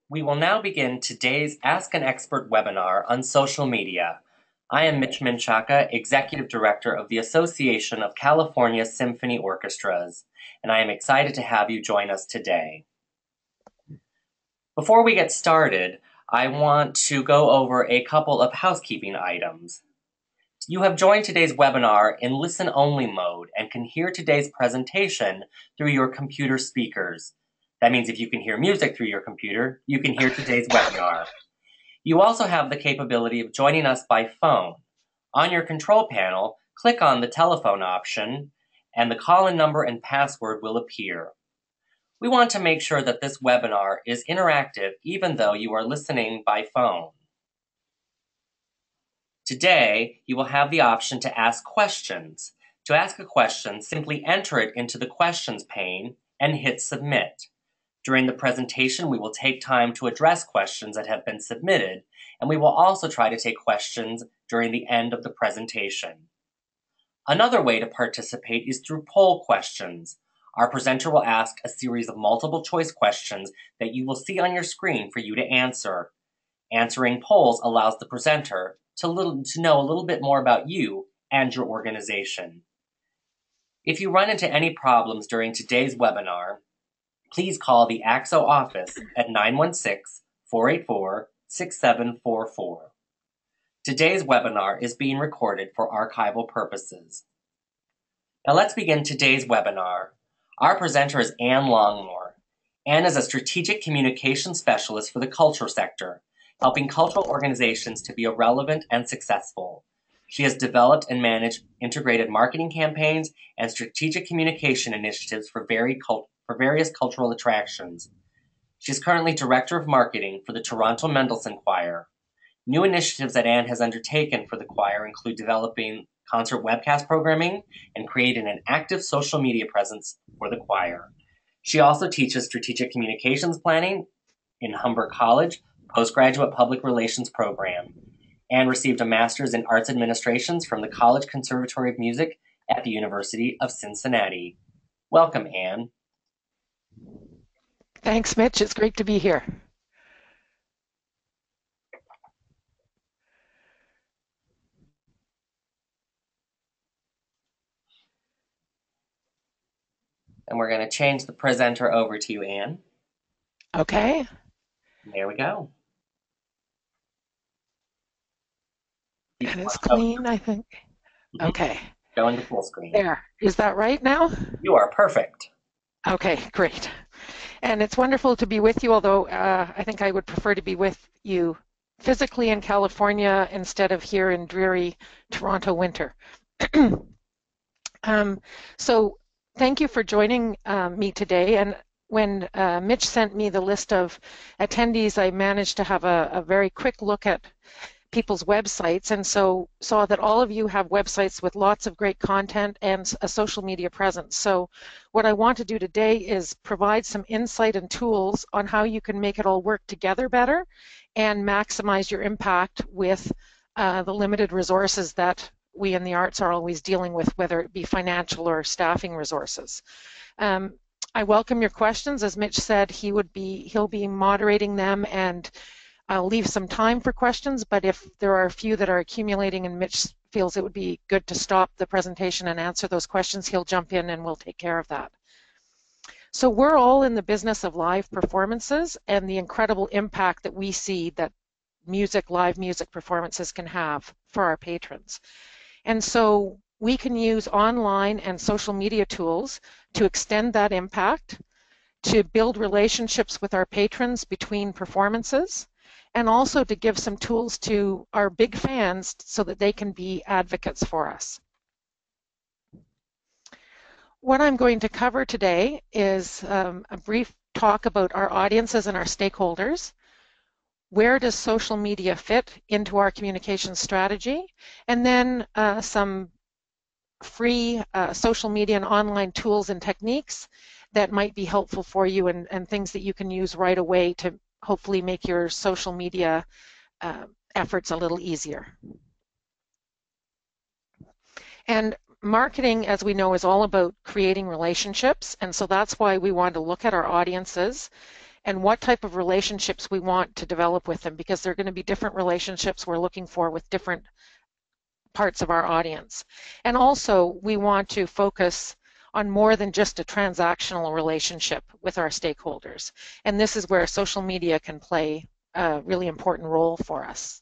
We will now begin today's Ask an Expert webinar on social media. I am Mitch Menchaca, Executive Director of the Association of California Symphony Orchestras, and I am excited to have you join us today. Before we get started, I want to go over a couple of housekeeping items. You have joined today's webinar in listen-only mode and can hear today's presentation through your computer speakers. That means if you can hear music through your computer, you can hear today's webinar. You also have the capability of joining us by phone. On your control panel, click on the telephone option, and the call-in number and password will appear. We want to make sure that this webinar is interactive even though you are listening by phone. Today, you will have the option to ask questions. To ask a question, simply enter it into the questions pane and hit submit. During the presentation, we will take time to address questions that have been submitted, and we will also try to take questions during the end of the presentation. Another way to participate is through poll questions. Our presenter will ask a series of multiple choice questions that you will see on your screen for you to answer. Answering polls allows the presenter to know a little bit more about you and your organization. If you run into any problems during today's webinar, please call the AXO office at 916-484-6744. Today's webinar is being recorded for archival purposes. Now let's begin today's webinar. Our presenter is Anne Longmore. Anne is a strategic communication specialist for the culture sector, helping cultural organizations to be relevant and successful. She has developed and managed integrated marketing campaigns and strategic communication initiatives for various cultural attractions. She is currently Director of Marketing for the Toronto Mendelssohn Choir. New initiatives that Anne has undertaken for the choir include developing concert webcast programming and creating an active social media presence for the choir. She also teaches strategic communications planning in Humber College postgraduate public relations program, and received a master's in arts administrations from the College Conservatory of Music at the University of Cincinnati. Welcome, Anne. Thanks, Mitch. It's great to be here. And we're going to change the presenter over to you, Anne. Okay. There we go. And it's clean, I think. Mm-hmm. Okay. Go into full screen. There. Is that right now? You are perfect. Okay, great. And it's wonderful to be with you, although I think I would prefer to be with you physically in California instead of here in dreary Toronto winter. So thank you for joining me today. And when Mitch sent me the list of attendees, I managed to have a very quick look at people's websites, and so saw that all of you have websites with lots of great content and a social media presence. So what I want to do today is provide some insight and tools on how you can make it all work together better and maximize your impact with the limited resources that we in the arts are always dealing with, whether it be financial or staffing resources. I welcome your questions. As Mitch said, he'll be moderating them, and I'll leave some time for questions, but if there are a few that are accumulating and Mitch feels it would be good to stop the presentation and answer those questions, he'll jump in and we'll take care of that. So we're all in the business of live performances and the incredible impact that we see that live music performances can have for our patrons. And so we can use online and social media tools to extend that impact, to build relationships with our patrons between performances, and also to give some tools to our big fans so that they can be advocates for us. What I'm going to cover today is a brief talk about our audiences and our stakeholders. Where does social media fit into our communication strategy? And then some free social media and online tools and techniques that might be helpful for you, and things that you can use right away to hopefully make your social media efforts a little easier. And marketing, as we know, is all about creating relationships, and so that's why we want to look at our audiences and what type of relationships we want to develop with them, because there are going to be different relationships we're looking for with different parts of our audience. And also, we want to focus on more than just a transactional relationship with our stakeholders. And this is where social media can play a really important role for us.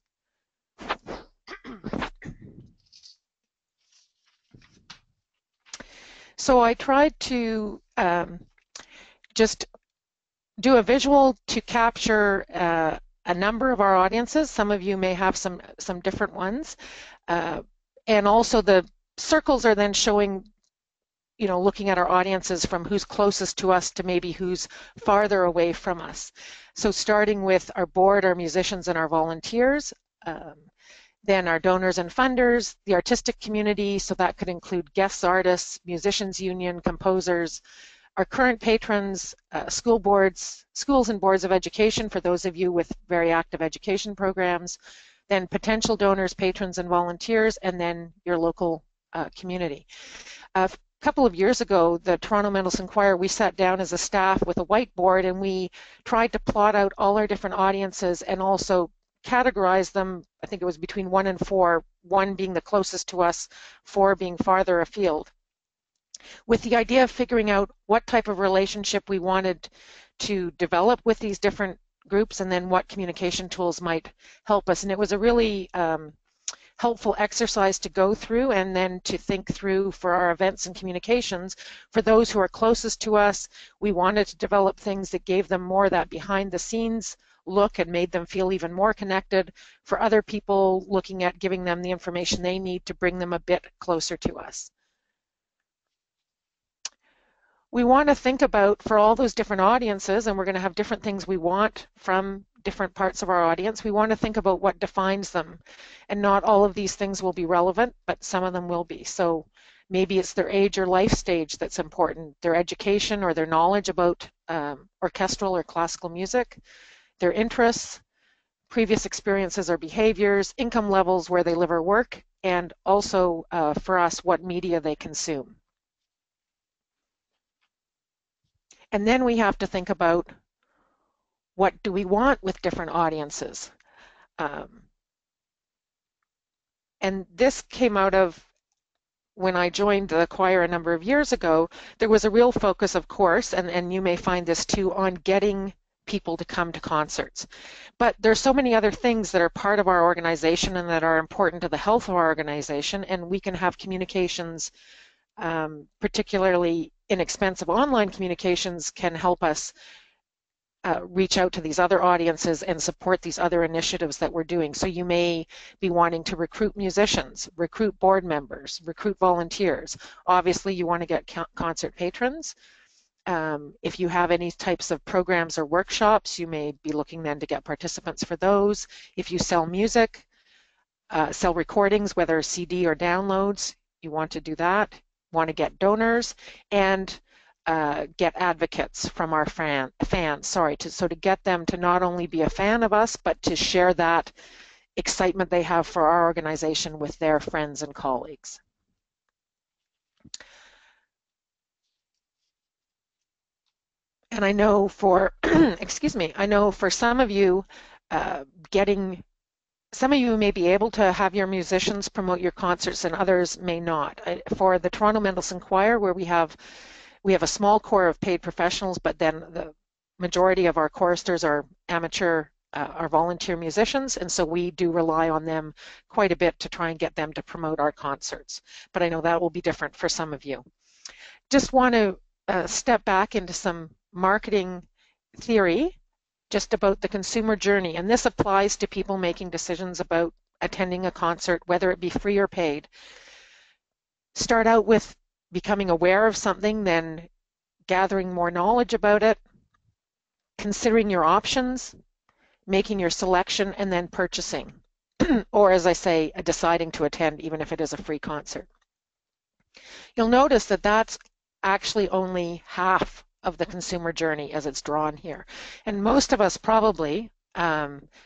So I tried to just do a visual to capture a number of our audiences. Some of you may have some different ones. And also the circles are then showing, you know, looking at our audiences from who's closest to us to maybe who's farther away from us. So starting with our board, our musicians and our volunteers, then our donors and funders, the artistic community, so that could include guest artists, musicians union, composers, our current patrons, schools and boards of education for those of you with very active education programs, then potential donors, patrons, and volunteers, and then your local community. A couple of years ago, the Toronto Mendelssohn Choir, we sat down as a staff with a whiteboard and we tried to plot out all our different audiences and also categorize them. I think it was between 1 and 4, 1 being the closest to us, 4 being farther afield, with the idea of figuring out what type of relationship we wanted to develop with these different groups and then what communication tools might help us. And it was a really helpful exercise to go through and then to think through for our events and communications. For those who are closest to us, we wanted to develop things that gave them more that behind the scenes look and made them feel even more connected. For other people, looking at giving them the information they need to bring them a bit closer to us. We want to think about, for all those different audiences, and we're going to have different things we want from different parts of our audience, we want to think about what defines them. And not all of these things will be relevant, but some of them will be. So maybe it's their age or life stage that's important, their education or their knowledge about orchestral or classical music, their interests, previous experiences or behaviors, income levels, where they live or work, and also for us, what media they consume. And then we have to think about, what do we want with different audiences? And this came out of when I joined the choir a number of years ago. There was a real focus, of course, and you may find this too, on getting people to come to concerts. But there's so many other things that are part of our organization and that are important to the health of our organization, and we can have communications, particularly inexpensive online communications, can help us reach out to these other audiences and support these other initiatives that we're doing. So you may be wanting to recruit musicians, recruit board members, recruit volunteers. Obviously, you want to get concert patrons. If you have any types of programs or workshops, you may be looking then to get participants for those. If you sell music, sell recordings, whether CD or downloads, you want to do that. Want to get donors and get advocates from our fans, so to get them to not only be a fan of us, but to share that excitement they have for our organization with their friends and colleagues. And I know for, excuse me, I know for some of you, some of you may be able to have your musicians promote your concerts and others may not. For the Toronto Mendelssohn Choir, where we have a small core of paid professionals, but then the majority of our choristers are amateur, are volunteer musicians, and so we do rely on them quite a bit to try and get them to promote our concerts. But I know that will be different for some of you. Just want to step back into some marketing theory just about the consumer journey, and this applies to people making decisions about attending a concert, whether it be free or paid. Start out with becoming aware of something, then gathering more knowledge about it, considering your options, making your selection, and then purchasing. Or, as I say, deciding to attend, even if it is a free concert. You'll notice that that's actually only half of the consumer journey as it's drawn here. And most of us probably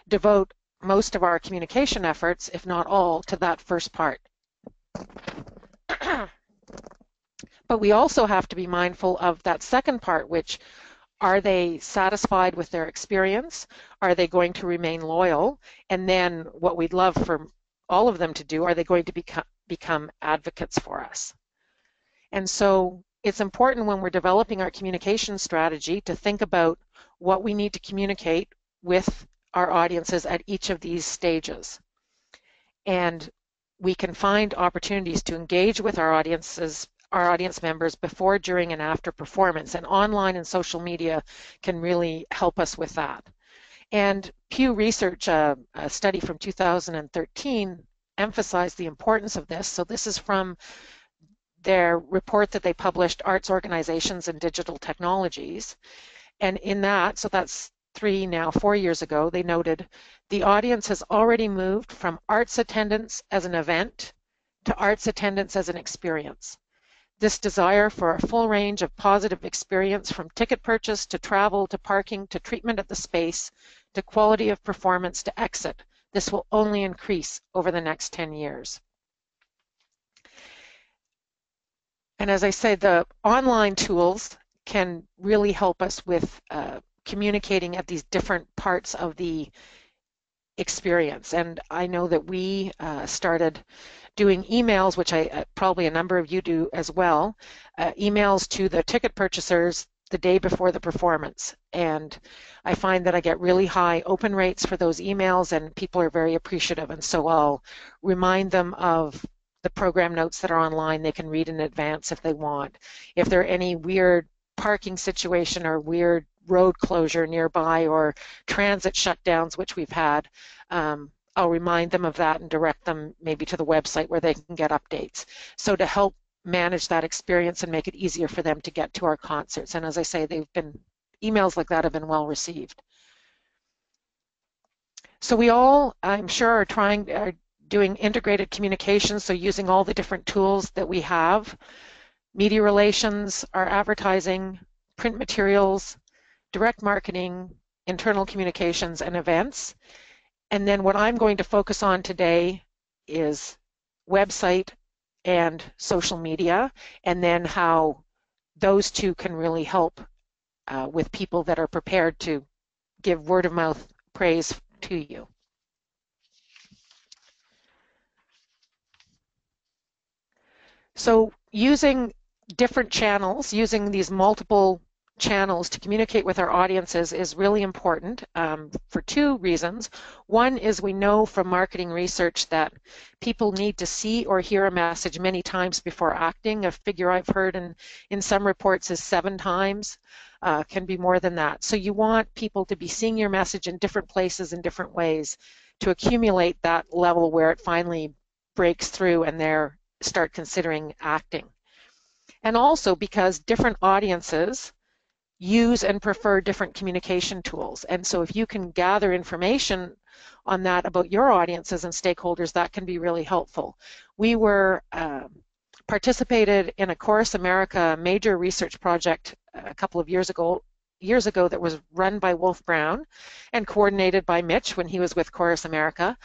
devote most of our communication efforts, if not all, to that first part. But we also have to be mindful of that second part, which Are they satisfied with their experience? Are they going to remain loyal? And then what we'd love for all of them to do, are they going to become advocates for us? And so it's important when we're developing our communication strategy to think about what we need to communicate with our audiences at each of these stages. And we can find opportunities to engage with our audience members before, during, and after performance, and online and social media can really help us with that. And Pew Research, a study from 2013, emphasized the importance of this. So this is from their report that they published, Arts Organizations and Digital Technologies. And in that, so that's 4 years ago, they noted the audience has already moved from arts attendance as an event to arts attendance as an experience. This desire for a full range of positive experience, from ticket purchase to travel to parking to treatment at the space to quality of performance to exit, this will only increase over the next 10 years. And as I say, the online tools can really help us with communicating at these different parts of the experience. And I know that we started doing emails, which probably a number of you do as well, emails to the ticket purchasers the day before the performance. And I find that I get really high open rates for those emails, and people are very appreciative. And so I'll remind them of the program notes that are online. They can read in advance if they want. If there are any weird parking situation or weird road closure nearby or transit shutdowns, which we've had, I'll remind them of that and direct them maybe to the website where they can get updates. So to help manage that experience and make it easier for them to get to our concerts. And as I say, emails like that have been well received. So we all, I'm sure, are doing integrated communication, so using all the different tools that we have: media relations, our advertising, print materials, direct marketing, internal communications, and events. And then what I'm going to focus on today is website and social media, and then how those two can really help with people that are prepared to give word of mouth praise to you. So using different channels, using these multiple channels to communicate with our audiences is really important for two reasons. One is we know from marketing research that people need to see or hear a message many times before acting. A figure I've heard in some reports is 7 times, can be more than that. So you want people to be seeing your message in different places in different ways to accumulate that level where it finally breaks through and they start considering acting. And also because different audiences use and prefer different communication tools. And so if you can gather information on that about your audiences and stakeholders, that can be really helpful. We were participated in a Chorus America major research project a couple of years ago that was run by Wolf Brown and coordinated by Mitch when he was with Chorus America,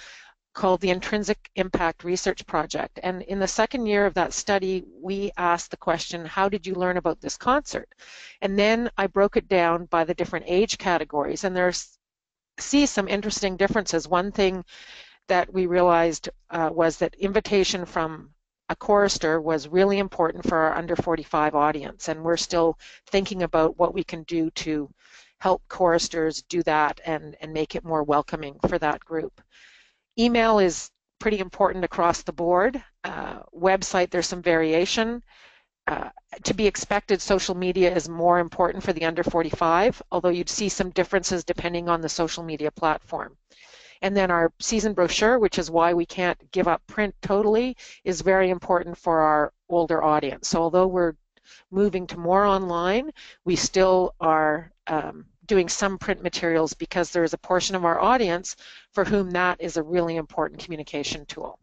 called the Intrinsic Impact Research Project. And in the second year of that study, we asked the question, how did you learn about this concert? And then I broke it down by the different age categories, and see some interesting differences. One thing that we realized was that invitation from a chorister was really important for our under 45 audience, and we're still thinking about what we can do to help choristers do that and make it more welcoming for that group. Email is pretty important across the board. Website, there's some variation. To be expected, social media is more important for the under 45, although you'd see some differences depending on the social media platform. And then our season brochure, which is why we can't give up print totally, is very important for our older audience. So although we're moving to more online, we still are doing some print materials because there is a portion of our audience for whom that is a really important communication tool.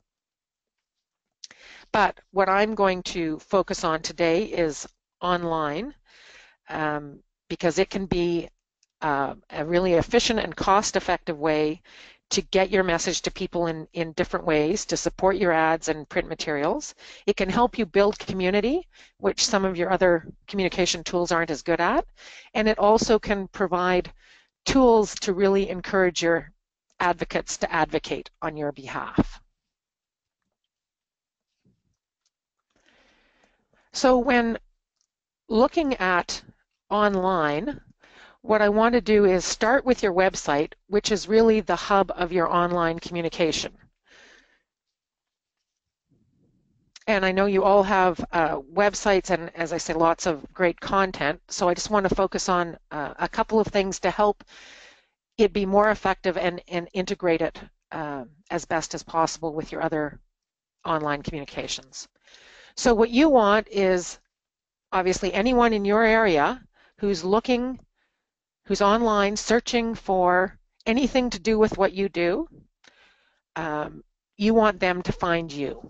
But what I'm going to focus on today is online, because it can be a really efficient and cost-effective way to get your message to people in different ways, to support your ads and print materials. It can help you build community, which some of your other communication tools aren't as good at. And it also can provide tools to really encourage your advocates to advocate on your behalf. So when looking at online, what I want to do is start with your website, which is really the hub of your online communication. And I know you all have websites and, as I say, lots of great content. So I just want to focus on a couple of things to help it be more effective and integrate it as best as possible with your other online communications. So what you want is obviously anyone in your area who's online searching for anything to do with what you do, you want them to find you.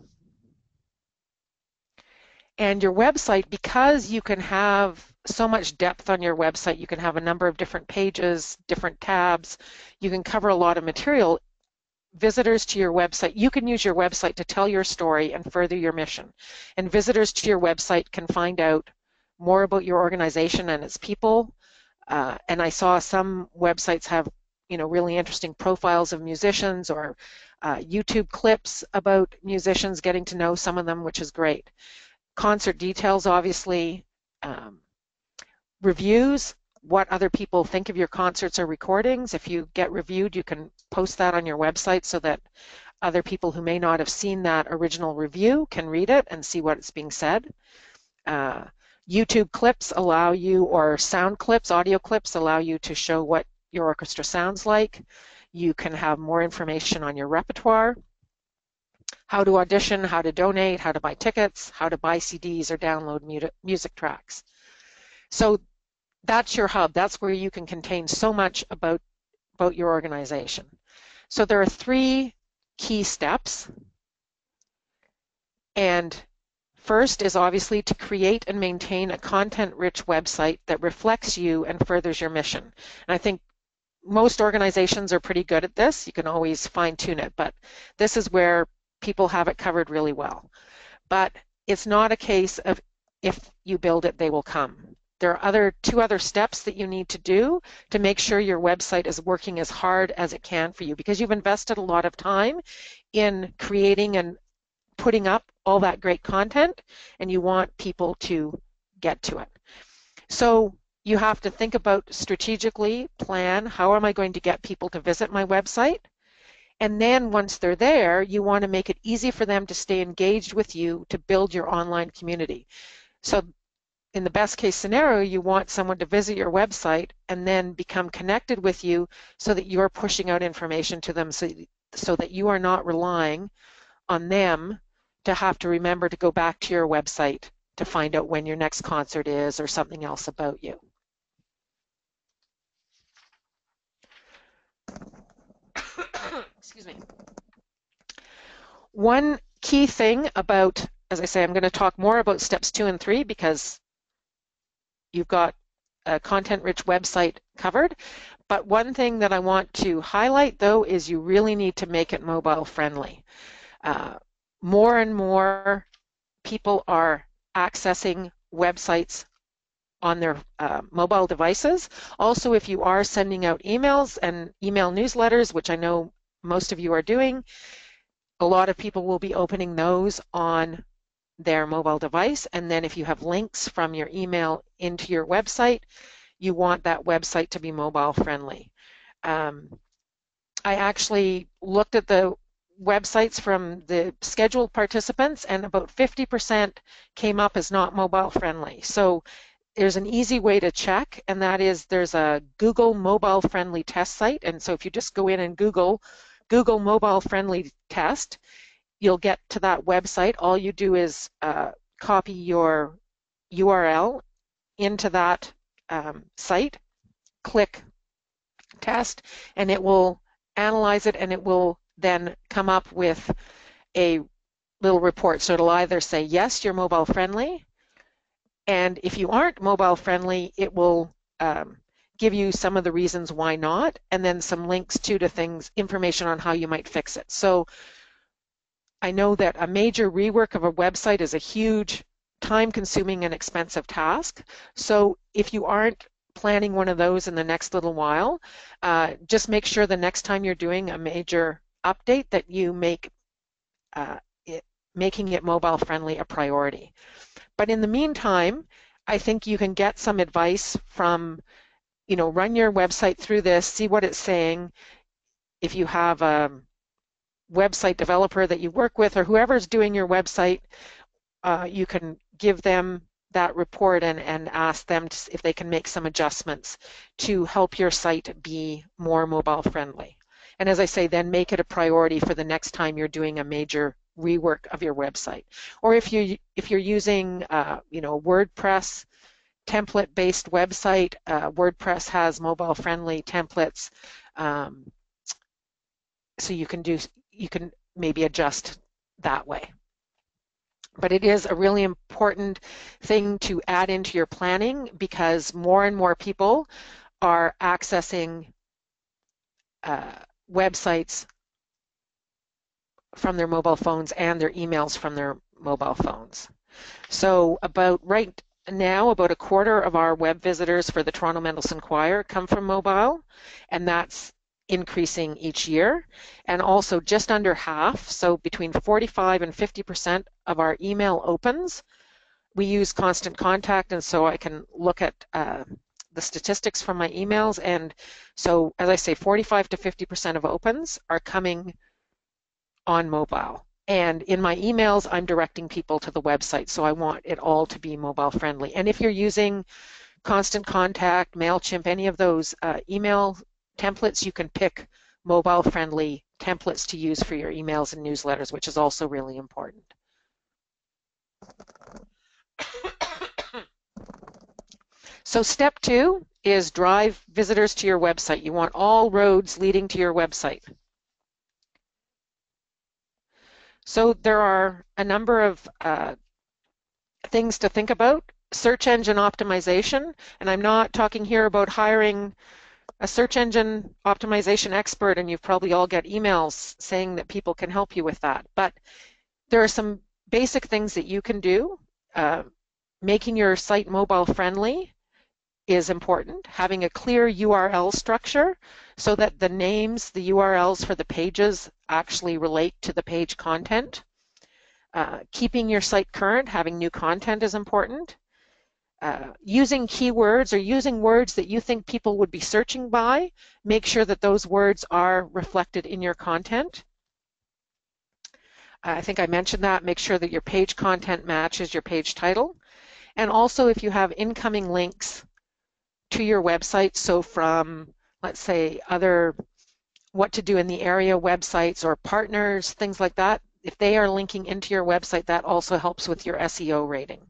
And your website, because you can have so much depth on your website, you can have a number of different pages, different tabs, you can cover a lot of material. Visitors to your website, you can use your website to tell your story and further your mission. And visitors to your website can find out more about your organization and its people. And I saw some websites have, really interesting profiles of musicians or YouTube clips about musicians, getting to know some of them, which is great. Concert details, obviously, reviews, what other people think of your concerts or recordings. If you get reviewed, you can post that on your website so that other people who may not have seen that original review can read it and see what's being said. YouTube clips allow you, or sound clips, audio clips allow you to show what your orchestra sounds like. You can have more information on your repertoire, how to audition, how to donate, how to buy tickets, how to buy CDs or download music tracks. So that's your hub. That's where you can contain so much about your organization. So there are 3 key steps. And first is obviously to create and maintain a content-rich website that reflects you and furthers your mission. And I think most organizations are pretty good at this. You can always fine-tune it, but this is where people have it covered really well. But it's not a case of if you build it, they will come. There are 2 other steps that you need to do to make sure your website is working as hard as it can for you, because you've invested a lot of time in creating and putting up all that great content, and you want people to get to it. So you have to think about strategically, plan, how am I going to get people to visit my website? And then once they're there, you want to make it easy for them to stay engaged with you to build your online community. So in the best case scenario, you want someone to visit your website and then become connected with you so that you're pushing out information to them so that you are not relying on them to have to remember to go back to your website to find out when your next concert is or something else about you. Excuse me. One key thing about, as I say, I'm going to talk more about steps 2 and 3 because you've got a content-rich website covered. But one thing that I want to highlight, though, is you really need to make it mobile-friendly. More and more people are accessing websites on their mobile devices. Also, if you are sending out emails and email newsletters, which I know most of you are doing, a lot of people will be opening those on their mobile device. And then if you have links from your email into your website, you want that website to be mobile friendly. I actually looked at the websites from the scheduled participants, and about 50% came up as not mobile friendly. So there's an easy way to check, and that is there's a Google mobile friendly test site. And so if you just go in and Google mobile friendly test, you'll get to that website. All you do is copy your URL into that site, click test, and it will analyze it, and it will then come up with a little report. So it'll either say, yes, you're mobile friendly, and if you aren't mobile friendly, it will give you some of the reasons why not, and then some links to things, information on how you might fix it. So I know that a major rework of a website is a huge time-consuming and expensive task. So if you aren't planning one of those in the next little while, just make sure the next time you're doing a major update that you make making it mobile friendly a priority. But in the meantime, I think you can get some advice from, run your website through this, see what it's saying. If you have a website developer that you work with or whoever's doing your website, you can give them that report and ask them if they can make some adjustments to help your site be more mobile friendly. And as I say, then make it a priority for the next time you're doing a major rework of your website. Or if you're using WordPress template-based website, WordPress has mobile-friendly templates, so you can maybe adjust that way. But it is a really important thing to add into your planning because more and more people are accessing websites from their mobile phones and their emails from their mobile phones. So right now, about a quarter of our web visitors for the Toronto Mendelsohn Inquirer come from mobile, and that's increasing each year. And also just under half, so between 45 and 50% of our email opens. We use Constant Contact, and so I can look at the statistics from my emails. And so, as I say, 45 to 50% of opens are coming on mobile. And in my emails, I'm directing people to the website, so I want it all to be mobile friendly. And if you're using Constant Contact, MailChimp, any of those email templates, you can pick mobile friendly templates to use for your emails and newsletters, which is also really important. So step 2 is drive visitors to your website. You want all roads leading to your website. So there are a number of things to think about. Search engine optimization, and I'm not talking here about hiring a search engine optimization expert, and you've probably all got emails saying that people can help you with that. But there are some basic things that you can do. Making your site mobile friendly is important. Having a clear URL structure so that the names, the URLs for the pages actually relate to the page content. Keeping your site current, having new content is important. Using keywords or using words that you think people would be searching by, make sure that those words are reflected in your content. I think I mentioned that. Make sure that your page content matches your page title. And also if you have incoming links to your website, so from, let's say, other what to do in the area websites or partners, things like that, if they are linking into your website, that also helps with your SEO rating.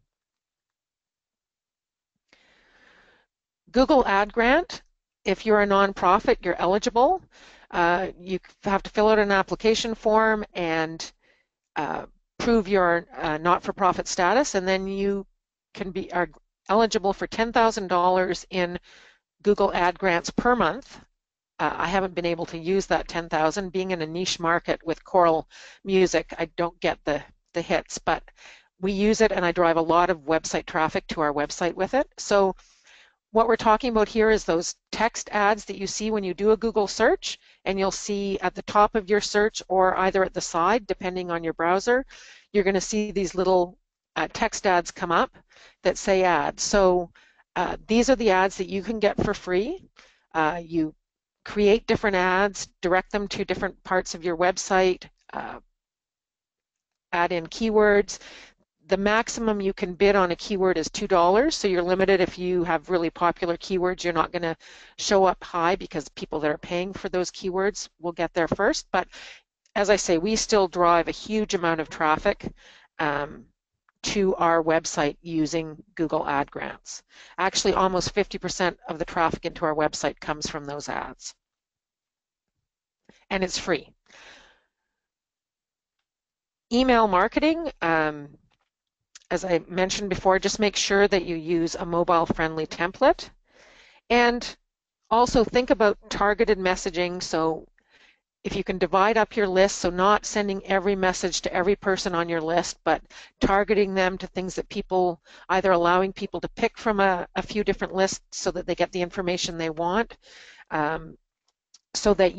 Google Ad Grant, if you're a nonprofit, you're eligible. You have to fill out an application form and prove your not-for-profit status, and then you are eligible for $10,000 in Google Ad Grants per month. I haven't been able to use that 10,000. Being in a niche market with choral music, I don't get the hits, but we use it and I drive a lot of website traffic to our website with it. So what we're talking about here is those text ads that you see when you do a Google search, and you'll see at the top of your search or either at the side, depending on your browser, you're going to see these little text ads come up that say ads. So these are the ads that you can get for free. You create different ads, direct them to different parts of your website, add in keywords. The maximum you can bid on a keyword is $2, so you're limited. If you have really popular keywords, you're not going to show up high because people that are paying for those keywords will get there first. But as I say, we still drive a huge amount of traffic to our website using Google Ad Grants. Actually, almost 50% of the traffic into our website comes from those ads. And it's free. Email marketing, as I mentioned before, just make sure that you use a mobile-friendly template. And Also think about targeted messaging. So if you can divide up your list, so not sending every message to every person on your list, but targeting them to things that people, either allowing people to pick from a few different lists so that they get the information they want, so that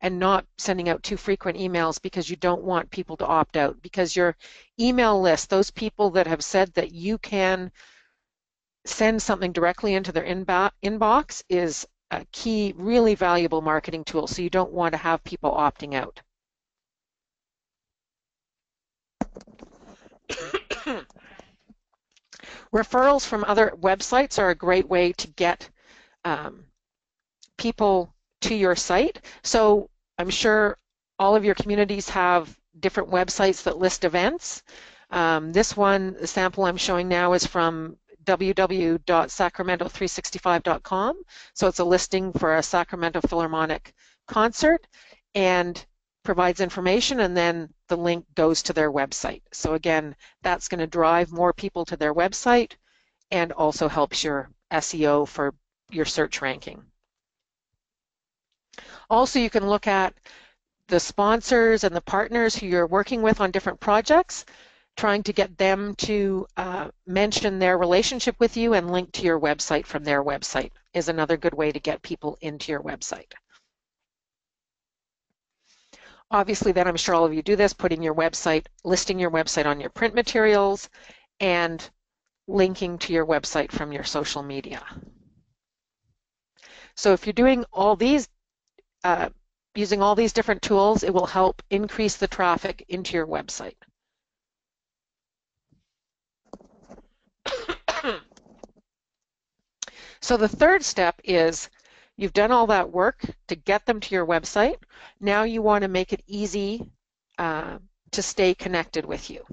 and not sending out too frequent emails because you don't want people to opt out, because your email list, those people that have said that you can send something directly into their inbox, is a key, really valuable marketing tool, so you don't want to have people opting out. Referrals from other websites are a great way to get people to your site. So I'm sure all of your communities have different websites that list events. This one, the sample I'm showing now, is from www.sacramento365.com. So it's a listing for a Sacramento Philharmonic concert and provides information, and then the link goes to their website. So again, that's going to drive more people to their website and also helps your SEO for your search ranking. Also, you can look at the sponsors and the partners who you're working with on different projects, trying to get them to mention their relationship with you and link to your website from their website is another good way to get people into your website. Obviously, then I'm sure all of you do this, putting your website, listing your website on your print materials and linking to your website from your social media. So if you're doing all these, using all these different tools, it will help increase the traffic into your website. So the third step is you've done all that work to get them to your website. Now you want to make it easy to stay connected with you.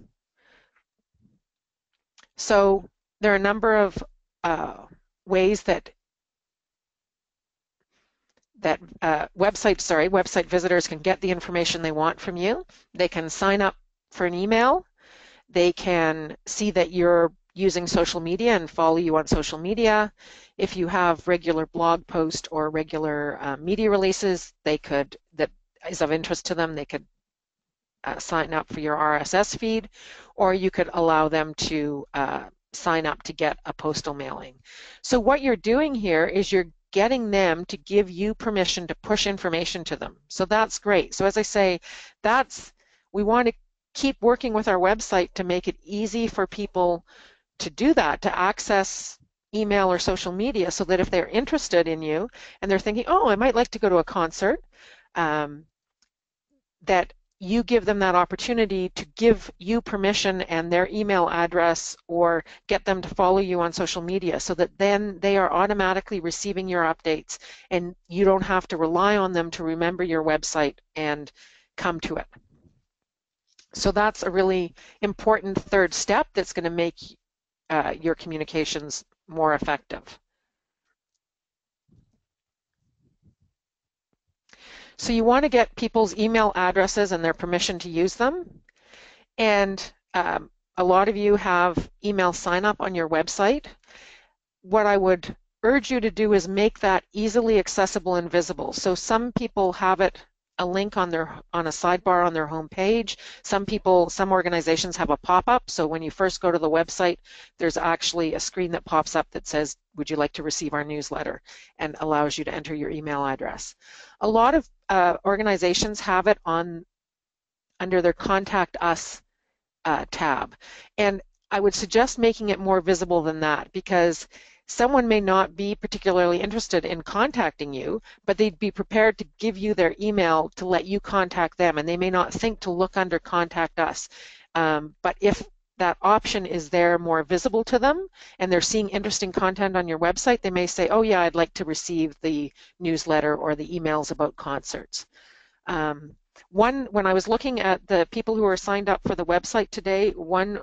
So there are a number of ways that website visitors can get the information they want from you. They can sign up for an email. They can see that you're using social media and follow you on social media. If you have regular blog posts or regular media releases that is of interest to them, they could sign up for your RSS feed, or you could allow them to sign up to get a postal mailing. So what you're doing here is you're getting them to give you permission to push information to them. So that's great. So as I say, we want to keep working with our website to make it easy for people to do that, to access email or social media, so that if they're interested in you and they're thinking, oh, I might like to go to a concert, that you give them that opportunity to give you permission and their email address, or get them to follow you on social media, so that then they are automatically receiving your updates and you don't have to rely on them to remember your website and come to it. So that's a really important third step that's going to make your communications more effective. So you want to get people's email addresses and their permission to use them. And a lot of you have email sign up on your website. What I would urge you to do is make that easily accessible and visible. So some people have a link on a sidebar on their home page. Some organizations have a pop-up, so when you first go to the website, there's actually a screen that pops up that says, would you like to receive our newsletter, and allows you to enter your email address. A lot of organizations have it under their Contact Us tab, and I would suggest making it more visible than that, because someone may not be particularly interested in contacting you, but they'd be prepared to give you their email to let you contact them, and they may not think to look under Contact Us. But if that option is there more visible to them and they're seeing interesting content on your website, they may say, oh yeah, I'd like to receive the newsletter or the emails about concerts. When I was looking at the people who are signed up for the website today, one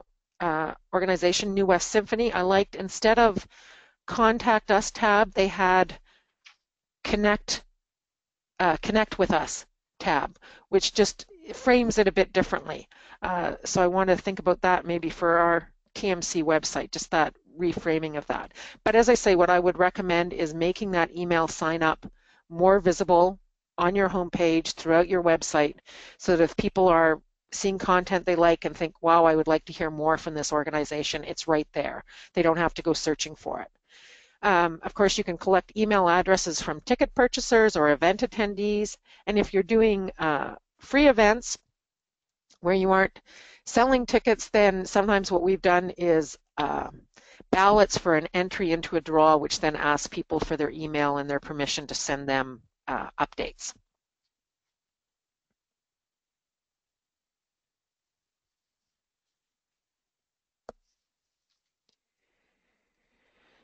organization, New West Symphony, I liked, instead of Contact Us tab, they had Connect with Us tab, which just frames it a bit differently. So I want to think about that maybe for our TMC website, just that reframing of that. But as I say, what I would recommend is making that email sign up more visible on your homepage throughout your website, so that if people are seeing content they like and think, wow, I would like to hear more from this organization, it's right there. They don't have to go searching for it. Of course, you can collect email addresses from ticket purchasers or event attendees. And if you're doing free events where you aren't selling tickets, then sometimes what we've done is ballots for an entry into a draw, which then asks people for their email and their permission to send them updates.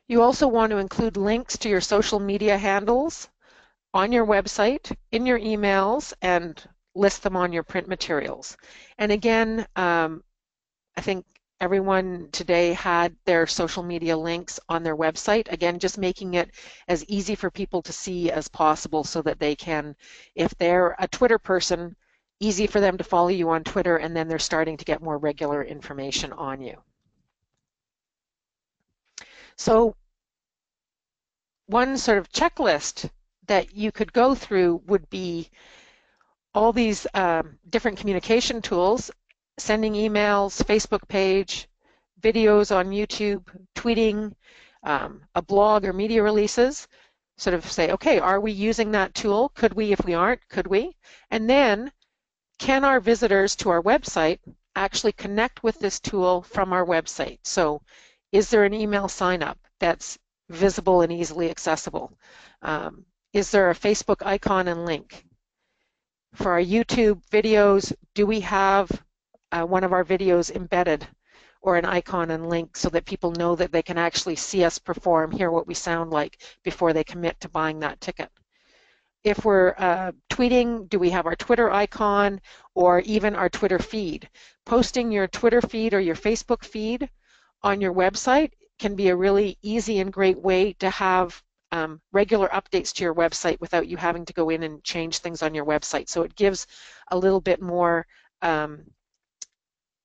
You also want to include links to your social media handles on your website, in your emails, and list them on your print materials. And again, I think everyone today had their social media links on their website. Again, just making it as easy for people to see as possible so that they can, if they're a Twitter person, easy for them to follow you on Twitter, and then they're starting to get more regular information on you. So one sort of checklist that you could go through would be all these different communication tools, sending emails, Facebook page, videos on YouTube, tweeting, a blog or media releases. Sort of say, okay, are we using that tool? Could we? If we aren't, could we? And then, can our visitors to our website actually connect with this tool from our website? So is there an email sign up that's visible and easily accessible? Is there a Facebook icon and link? For our YouTube videos, do we have one of our videos embedded or an icon and link so that people know that they can actually see us perform, hear what we sound like before they commit to buying that ticket? If we're tweeting, do we have our Twitter icon or even our Twitter feed? Posting your Twitter feed or your Facebook feed on your website can be a really easy and great way to have regular updates to your website without you having to go in and change things on your website. So it gives a little bit more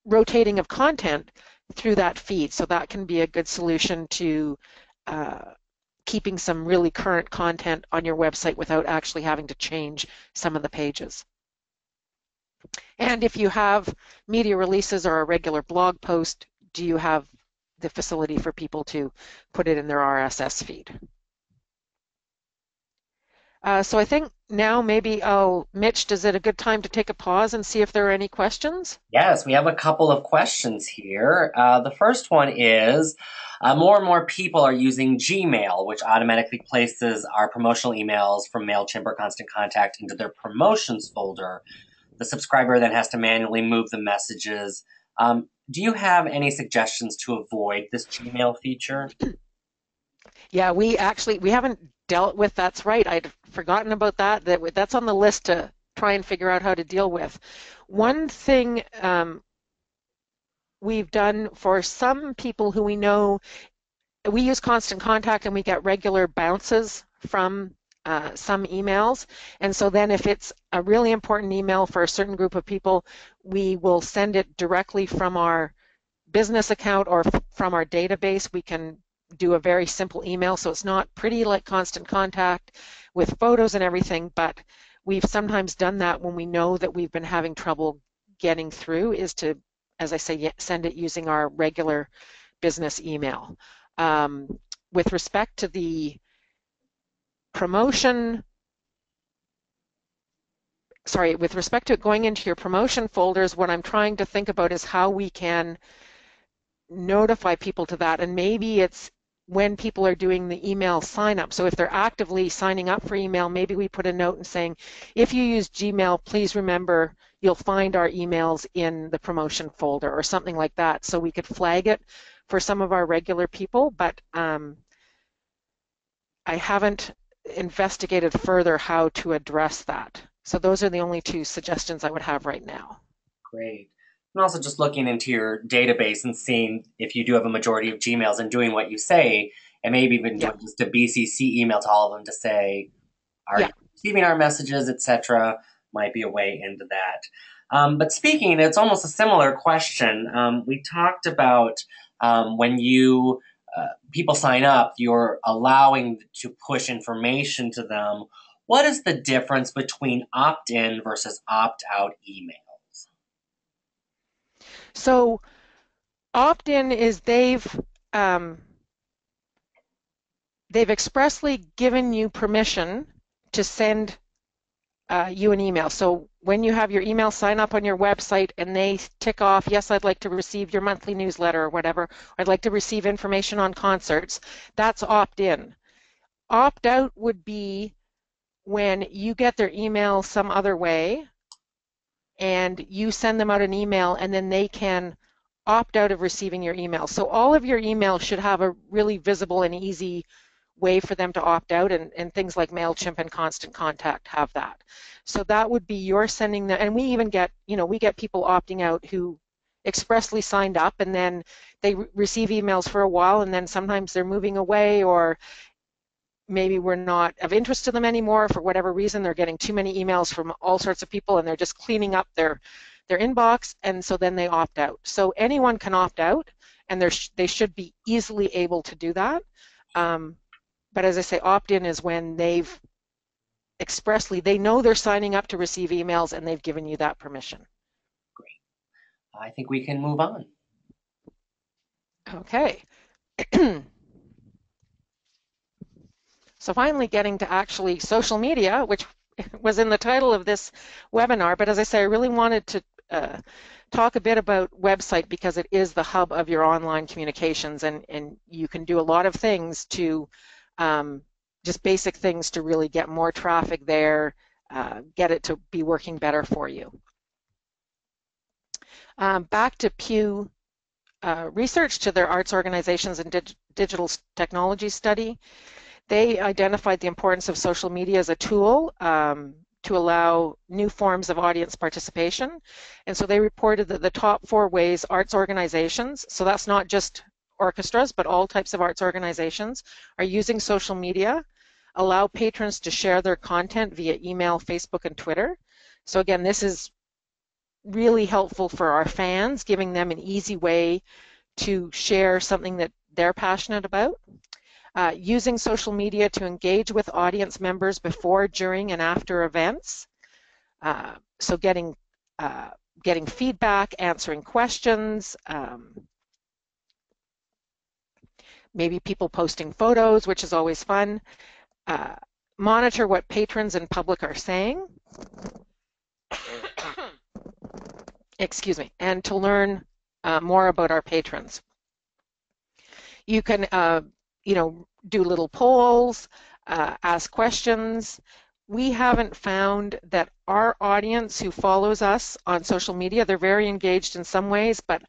rotating of content through that feed. So that can be a good solution to keeping some really current content on your website without actually having to change some of the pages. And if you have media releases or a regular blog post, do you have the facility for people to put it in their RSS feed? So I think now maybe, Mitch, is it a good time to take a pause and see if there are any questions? Yes, we have a couple of questions here. The first one is, more and more people are using Gmail, which automatically places our promotional emails from MailChimp or Constant Contact into their promotions folder. The subscriber then has to manually move the messages. Do you have any suggestions to avoid this Gmail feature? Yeah, we haven't dealt with, that's right. I'd forgotten about that. That's on the list to try and figure out how to deal with. One thing we've done for some people who we know, we use Constant Contact and we get regular bounces from some emails. And so then if it's a really important email for a certain group of people, we will send it directly from our business account or from our database. We can do a very simple email, so it's not pretty like Constant Contact with photos and everything, but we've sometimes done that when we know that we've been having trouble getting through, is to, as I say, send it using our regular business email. With respect to the promotion, with respect to going into your promotion folders, what I'm trying to think about is how we can notify people to that, and maybe it's when people are doing the email sign up. So if they're actively signing up for email, maybe we put a note and saying, if you use Gmail, please remember you'll find our emails in the promotion folder or something like that. So we could flag it for some of our regular people, but I haven't investigated further how to address that. So those are the only two suggestions I would have right now. Great. And also just looking into your database and seeing if you do have a majority of Gmails and doing what you say, and maybe even doing just a BCC email to all of them to say, are you receiving our messages, etc., might be a way into that. But speaking, it's almost a similar question. We talked about when you people sign up, you're allowing to push information to them. What is the difference between opt-in versus opt-out emails? So opt-in is they've expressly given you permission to send you an email. So when you have your email sign up on your website and they tick off, yes, I'd like to receive your monthly newsletter or whatever, I'd like to receive information on concerts, that's opt-in. Opt-out would be when you get their email some other way and you send them out an email and then they can opt out of receiving your email. So all of your emails should have a really visible and easy way for them to opt out, and things like MailChimp and Constant Contact have that. So that would be your sending them, and we even get, we get people opting out who expressly signed up and then they receive emails for a while and then sometimes they're moving away, or maybe we're not of interest to them anymore for whatever reason. They're getting too many emails from all sorts of people and they're just cleaning up their inbox, and so then they opt out. So anyone can opt out, and they should be easily able to do that. But as I say, opt-in is when they've expressly, they know they're signing up to receive emails and they've given you that permission. Great. I think we can move on. Okay. So finally getting to actually social media, which was in the title of this webinar, but as I say, I really wanted to talk a bit about website because it is the hub of your online communications, and you can do a lot of things to just basic things to really get more traffic there, get it to be working better for you. Back to Pew Research, to their arts organizations and digital technology study. They identified the importance of social media as a tool to allow new forms of audience participation. And so they reported that the top 4 ways arts organizations, so that's not just orchestras, but all types of arts organizations, are using social media, allow patrons to share their content via email, Facebook, and Twitter. So again, this is really helpful for our fans, giving them an easy way to share something that they're passionate about. Using social media to engage with audience members before, during, and after events. So getting feedback, answering questions, maybe people posting photos, which is always fun. Monitor what patrons and public are saying. Excuse me, and to learn more about our patrons. You can do little polls, ask questions. We haven't found that our audience who follows us on social media, they're very engaged in some ways, but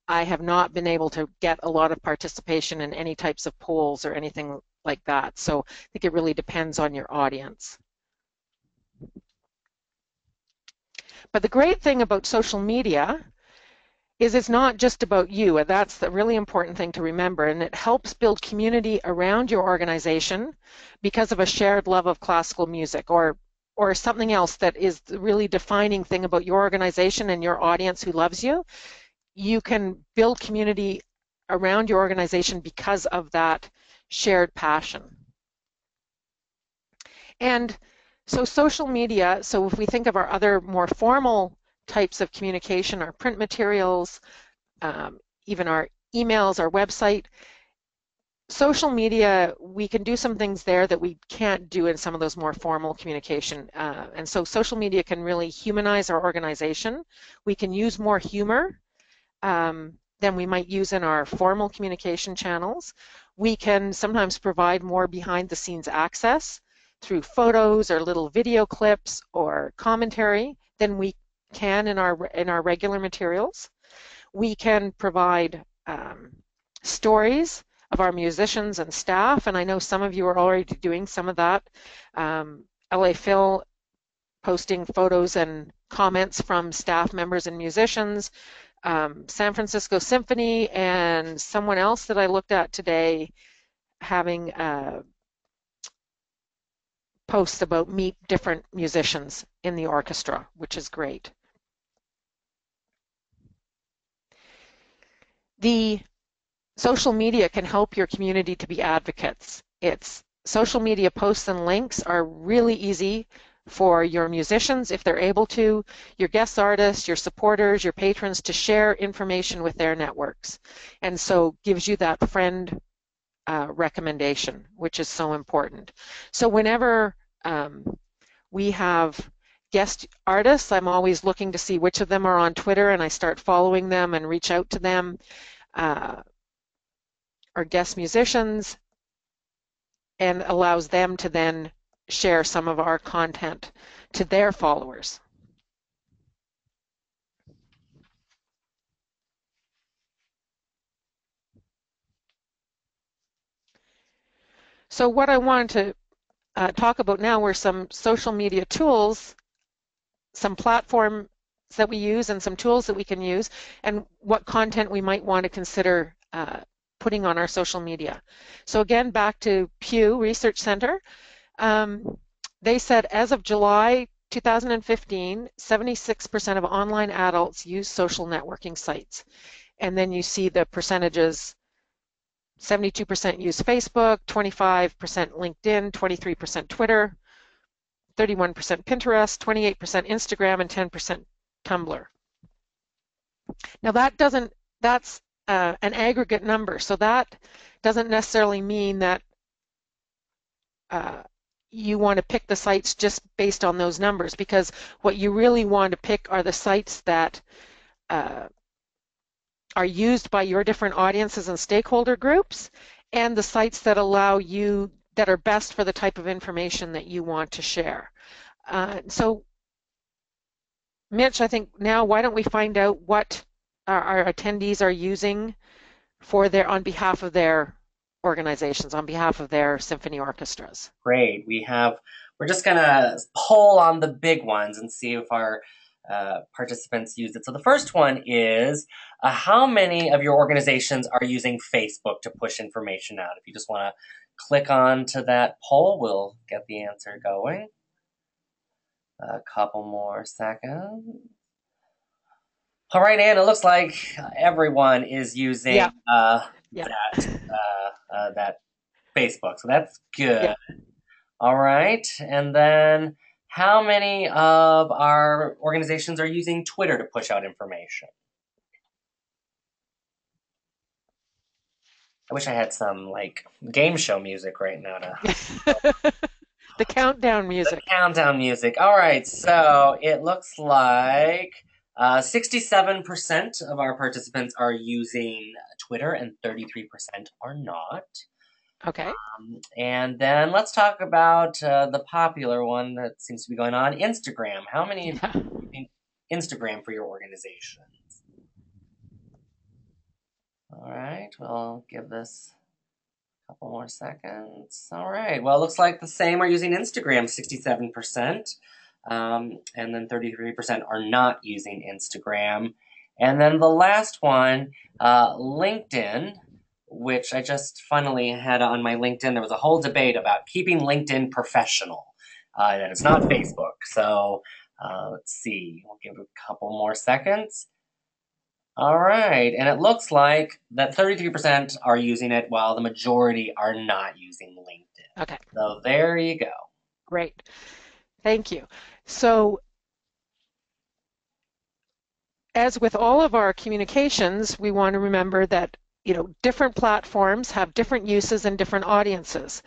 I have not been able to get a lot of participation in any types of polls or anything like that. So I think it really depends on your audience. But the great thing about social media is it's not just about you, and that's the really important thing to remember, and it helps build community around your organization because of a shared love of classical music or something else that is the really defining thing about your organization and your audience who loves you. You can build community around your organization because of that shared passion. And so social media, so if we think of our other more formal types of communication, our print materials, even our emails, our website, social media, we can do some things there that we can't do in some of those more formal communication. And so social media can really humanize our organization. We can use more humor than we might use in our formal communication channels. We can sometimes provide more behind-the-scenes access through photos or little video clips or commentary than we can in our regular materials. We can provide stories of our musicians and staff, and I know some of you are already doing some of that. LA Phil posting photos and comments from staff members and musicians, San Francisco Symphony, and someone else that I looked at today having posts about meet different musicians in the orchestra, which is great. social media can help your community to be advocates. Social media posts and links are really easy for your musicians, if they're able to, your guest artists, your supporters, your patrons, to share information with their networks. And so gives you that friend recommendation, which is so important. So whenever we have guest artists, I'm always looking to see which of them are on Twitter, and I start following them and reach out to them. Or guest musicians, and allows them to then share some of our content to their followers. So what I wanted to talk about now were some social media tools, some platforms that we use and some tools that we can use, and what content we might want to consider putting on our social media. So again, back to Pew Research Center. They said as of July 2015, 76% of online adults use social networking sites. And then you see the percentages: 72% use Facebook, 25% LinkedIn, 23% Twitter, 31% Pinterest, 28% Instagram, and 10% Tumblr. Now that's an aggregate number, so that doesn't necessarily mean that you want to pick the sites just based on those numbers, because what you really want to pick are the sites that are used by your different audiences and stakeholder groups, and the sites that allow you, that are best for the type of information that you want to share. So Mitch, I think now why don't we find out what our attendees are using for on behalf of their organizations, on behalf of their symphony orchestras. Great. We're just going to poll on the big ones and see if our participants use it. So the first one is, how many of your organizations are using Facebook to push information out? If you just want to click on to that poll, we'll get the answer going. A couple more seconds. All right, Anne, it looks like everyone is using that Facebook, so that's good. Yeah. All right, and then how many of our organizations are using Twitter to push out information? I wish I had some like game show music right now to the countdown music. The countdown music. All right, so it looks like 67% of our participants are using Twitter and 33% are not. Okay. And then let's talk about the popular one that seems to be going on, Instagram. How many are using Instagram for your organizations? All right, we'll give this a couple more seconds. All right, well, it looks like the same are using Instagram, 67%. And then 33% are not using Instagram. And then the last one, LinkedIn, which I just finally had on my LinkedIn. There was a whole debate about keeping LinkedIn professional, and it's not Facebook. So let's see, we'll give it a couple more seconds. All right, and it looks like that 33% are using it, while the majority are not using LinkedIn. Okay. So there you go. Great. Thank you. So as with all of our communications, we want to remember that, you know, different platforms have different uses and different audiences.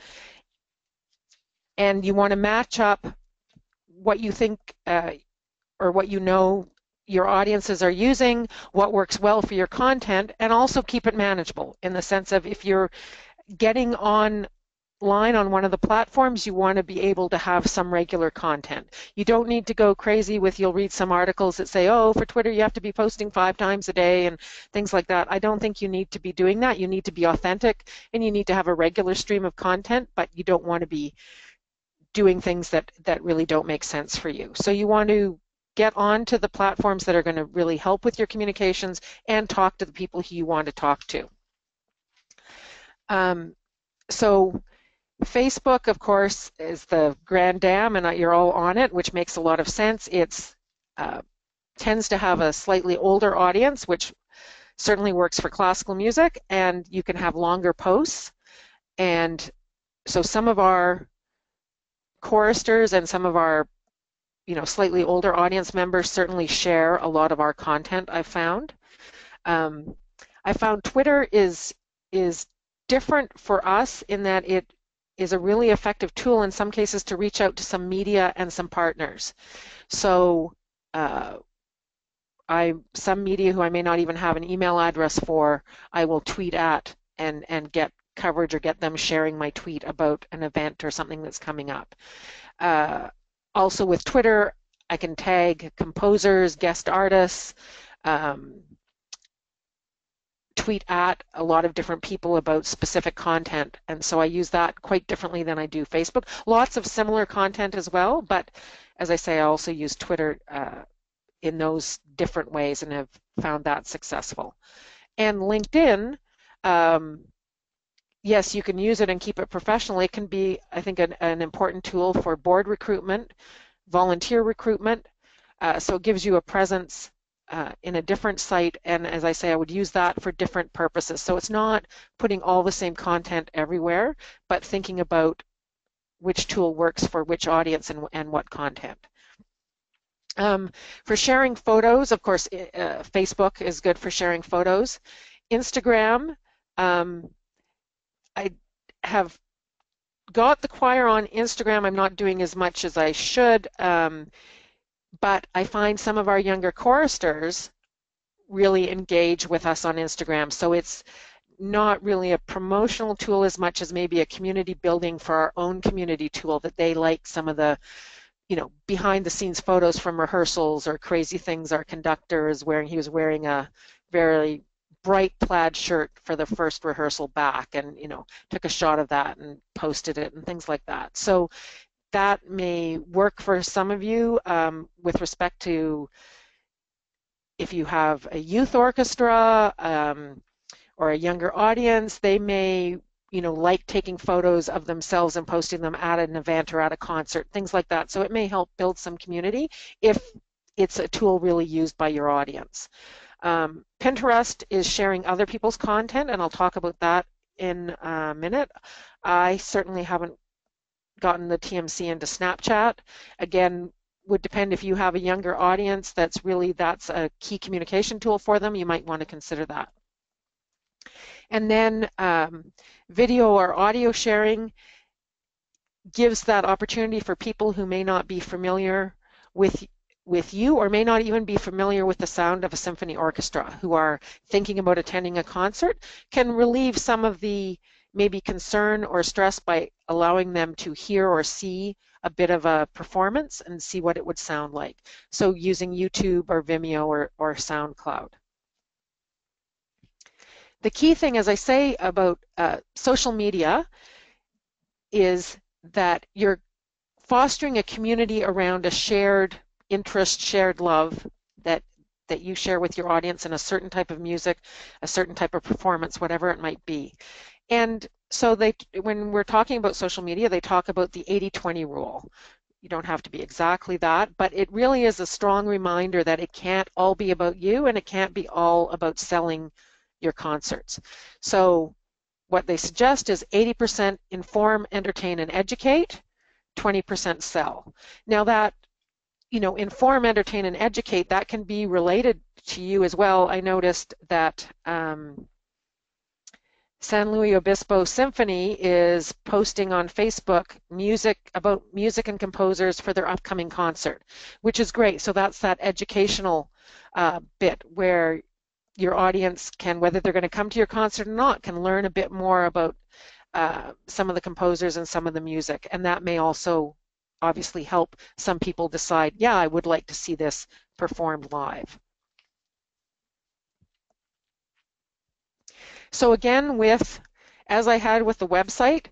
And you want to match up what you think or what you know your audiences are using, what works well for your content, and also keep it manageable in the sense of if you're getting online on one of the platforms, you want to be able to have some regular content. You don't need to go crazy with, you'll read some articles that say, oh, for Twitter you have to be posting 5 times a day and things like that. I don't think you need to be doing that. You need to be authentic and you need to have a regular stream of content, but you don't want to be doing things that really don't make sense for you. So you want to get on to the platforms that are going to really help with your communications and talk to the people who you want to talk to. So Facebook, of course, is the grand dam, and you're all on it, which makes a lot of sense. It tends to have a slightly older audience, which certainly works for classical music, and you can have longer posts. And so some of our choristers and some of our slightly older audience members certainly share a lot of our content, I've found. I found Twitter is different for us in that it is a really effective tool in some cases to reach out to some media and some partners. So some media who I may not even have an email address for, I will tweet at and get coverage or get them sharing my tweet about an event or something that's coming up. Also with Twitter, I can tag composers, guest artists, tweet at a lot of different people about specific content, and so I use that quite differently than I do Facebook. Lots of similar content as well, but as I say, I also use Twitter in those different ways and have found that successful. And LinkedIn, yes, you can use it and keep it professional. It can be, I think, an important tool for board recruitment, volunteer recruitment, so it gives you a presence in a different site, and as I say, I would use that for different purposes. So it's not putting all the same content everywhere, but thinking about which tool works for which audience and what content. For sharing photos, of course, Facebook is good for sharing photos. Instagram, I have got the choir on Instagram. I'm not doing as much as I should, but I find some of our younger choristers really engage with us on Instagram. So it's not really a promotional tool as much as maybe a community building for our own community tool, that they like some of the behind the scenes photos from rehearsals or crazy things our conductor is wearing. He was wearing a very bright plaid shirt for the first rehearsal back, and took a shot of that and posted it and things like that. So that may work for some of you with respect to if you have a youth orchestra or a younger audience. They may like taking photos of themselves and posting them at an event or at a concert, things like that. So it may help build some community if it's a tool really used by your audience. Pinterest is sharing other people's content, and I'll talk about that in a minute. I certainly haven't gotten the TMC into Snapchat. Again, would depend if you have a younger audience that's a key communication tool for them. You might want to consider that. And then video or audio sharing gives that opportunity for people who may not be familiar with you, or may not even be familiar with the sound of a symphony orchestra, who are thinking about attending a concert, can relieve some of the maybe concern or stress by allowing them to hear or see a bit of a performance and see what it would sound like. So using YouTube or Vimeo or SoundCloud. The key thing, as I say, about social media is that you're fostering a community around a shared interest, shared love that you share with your audience in a certain type of music, a certain type of performance, whatever it might be. And so when we're talking about social media, they talk about the 80-20 rule. You don't have to be exactly that, but it really is a strong reminder that it can't all be about you, and it can't be all about selling your concerts. So what they suggest is 80% inform, entertain, and educate, 20% sell. Now that, inform, entertain, and educate, that can be related to you as well. I noticed that San Luis Obispo Symphony is posting on Facebook about music and composers for their upcoming concert, which is great. So that's that educational bit where your audience can, whether they're going to come to your concert or not, can learn a bit more about some of the composers and some of the music. And that may also obviously help some people decide, yeah, I would like to see this performed live. So again, as I had with the website,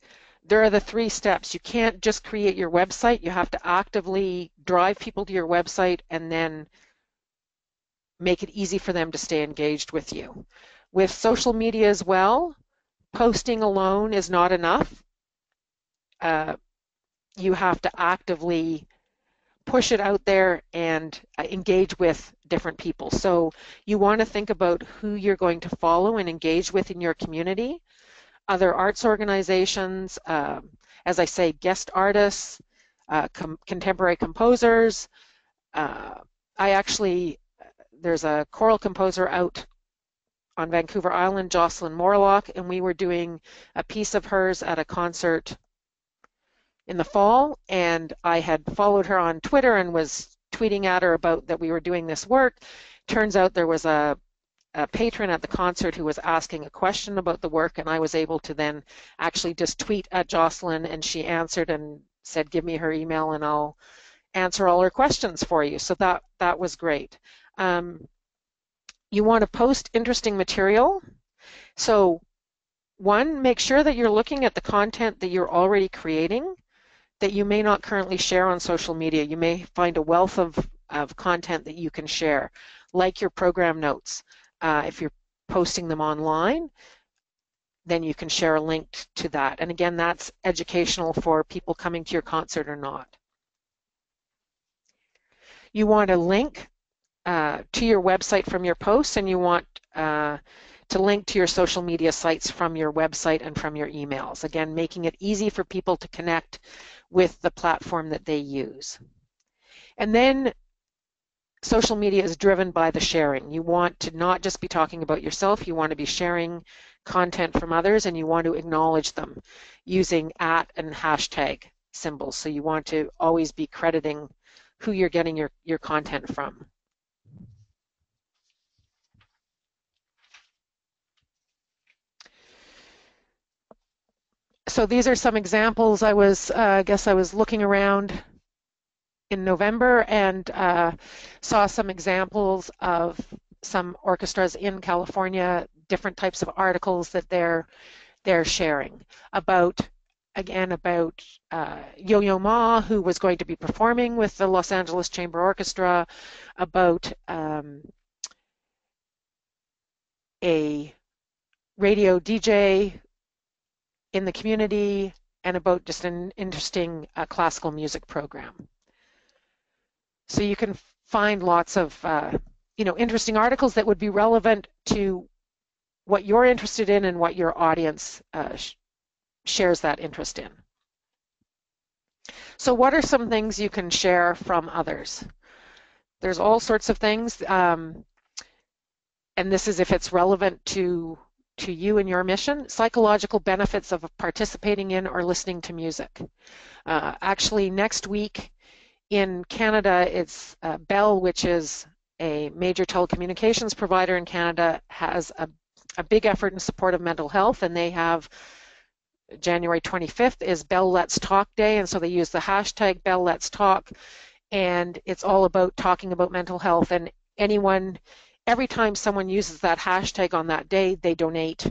there are the 3 steps. You can't just create your website. You have to actively drive people to your website and then make it easy for them to stay engaged with you. With social media as well, posting alone is not enough. You have to actively push it out there and engage with different people. So you want to think about who you're going to follow and engage with in your community. Other arts organizations, as I say, guest artists, contemporary composers. There's a choral composer out on Vancouver Island, Jocelyn Morlock, and we were doing a piece of hers at a concert in the fall, and I had followed her on Twitter and was tweeting at her about that we were doing this work. Turns out there was a patron at the concert who was asking a question about the work, and I was able to then actually just tweet at Jocelyn, and she answered and said, give me her email and I'll answer all her questions for you. So that was great. You want to post interesting material. So one, make sure that you're looking at the content that you're already creating that you may not currently share on social media. You may find a wealth of content that you can share, like your program notes. If you're posting them online, then you can share a link to that. And again, that's educational for people coming to your concert or not. You want to link to your website from your posts, and you want to link to your social media sites from your website and from your emails. Again, making it easy for people to connect with the platform that they use. And then social media is driven by the sharing. You want to not just be talking about yourself, you want to be sharing content from others, and you want to acknowledge them using @ and hashtag symbols. So you want to always be crediting who you're getting your content from. So these are some examples. I guess I was looking around in November and saw some examples of some orchestras in California, different types of articles that they're sharing about Yo-Yo Ma, who was going to be performing with the Los Angeles Chamber Orchestra, about a radio DJ in the community, and about just an interesting classical music program. So you can find lots of interesting articles that would be relevant to what you're interested in and what your audience shares that interest in. So what are some things you can share from others? There's all sorts of things, and this is if it's relevant to you and your mission. Psychological benefits of participating in or listening to music. Actually, next week in Canada, it's Bell, which is a major telecommunications provider in Canada, has a big effort in support of mental health, and they have January 25th is Bell Let's Talk Day, and so they use the hashtag Bell Let's Talk, and it's all about talking about mental health. And every time someone uses that hashtag on that day, they donate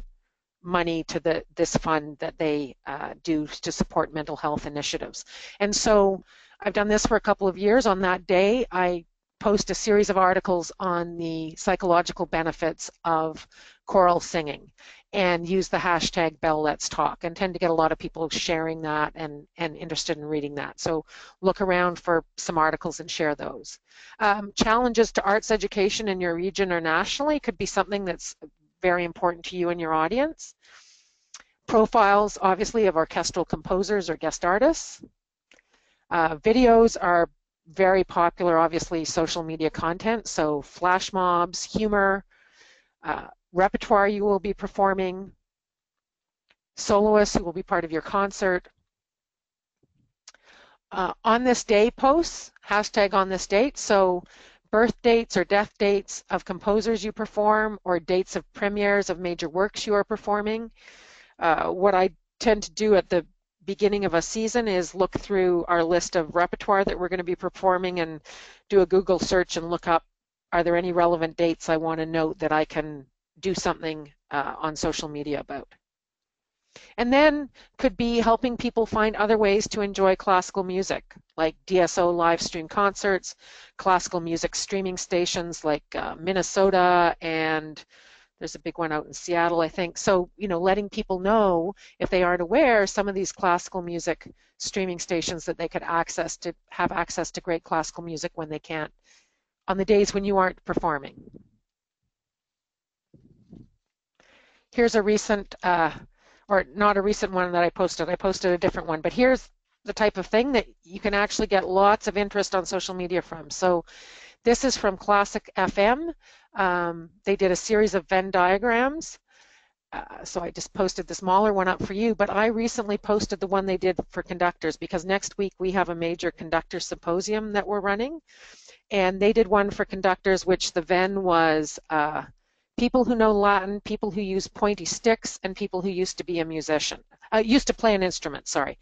money to this fund that they do to support mental health initiatives. And so I've done this for a couple of years. On that day, I post a series of articles on the psychological benefits of choral singing and use the hashtag Bell Let's Talk, and tend to get a lot of people sharing that and interested in reading that. So look around for some articles and share those. Challenges to arts education in your region or nationally could be something that's very important to you and your audience. Profiles, obviously, of orchestral composers or guest artists. Videos are very popular, obviously, social media content, so flash mobs, humor, repertoire you will be performing, soloists who will be part of your concert. On this day posts, hashtag on this date, so birth dates or death dates of composers you perform, or dates of premieres of major works you are performing. What I tend to do at the beginning of a season is look through our list of repertoire that we're going to be performing and do a Google search and look up, are there any relevant dates I want to note that I can do something on social media about. And then could be helping people find other ways to enjoy classical music, like DSO live stream concerts, classical music streaming stations like Minnesota and There's a big one out in Seattle, I think. So, letting people know, if they aren't aware, some of these classical music streaming stations that they could have access to great classical music when they can't, on the days when you aren't performing. Here's a recent, or not a recent one that I posted a different one, but here's the type of thing that you can actually get lots of interest on social media from. So this is from Classic FM. They did a series of Venn diagrams. So I just posted the smaller one up for you, but I recently posted the one they did for conductors, because next week we have a major conductor symposium that we're running, and they did one for conductors, which the Venn was people who know Latin, people who use pointy sticks, and people who used to be a musician, used to play an instrument, sorry.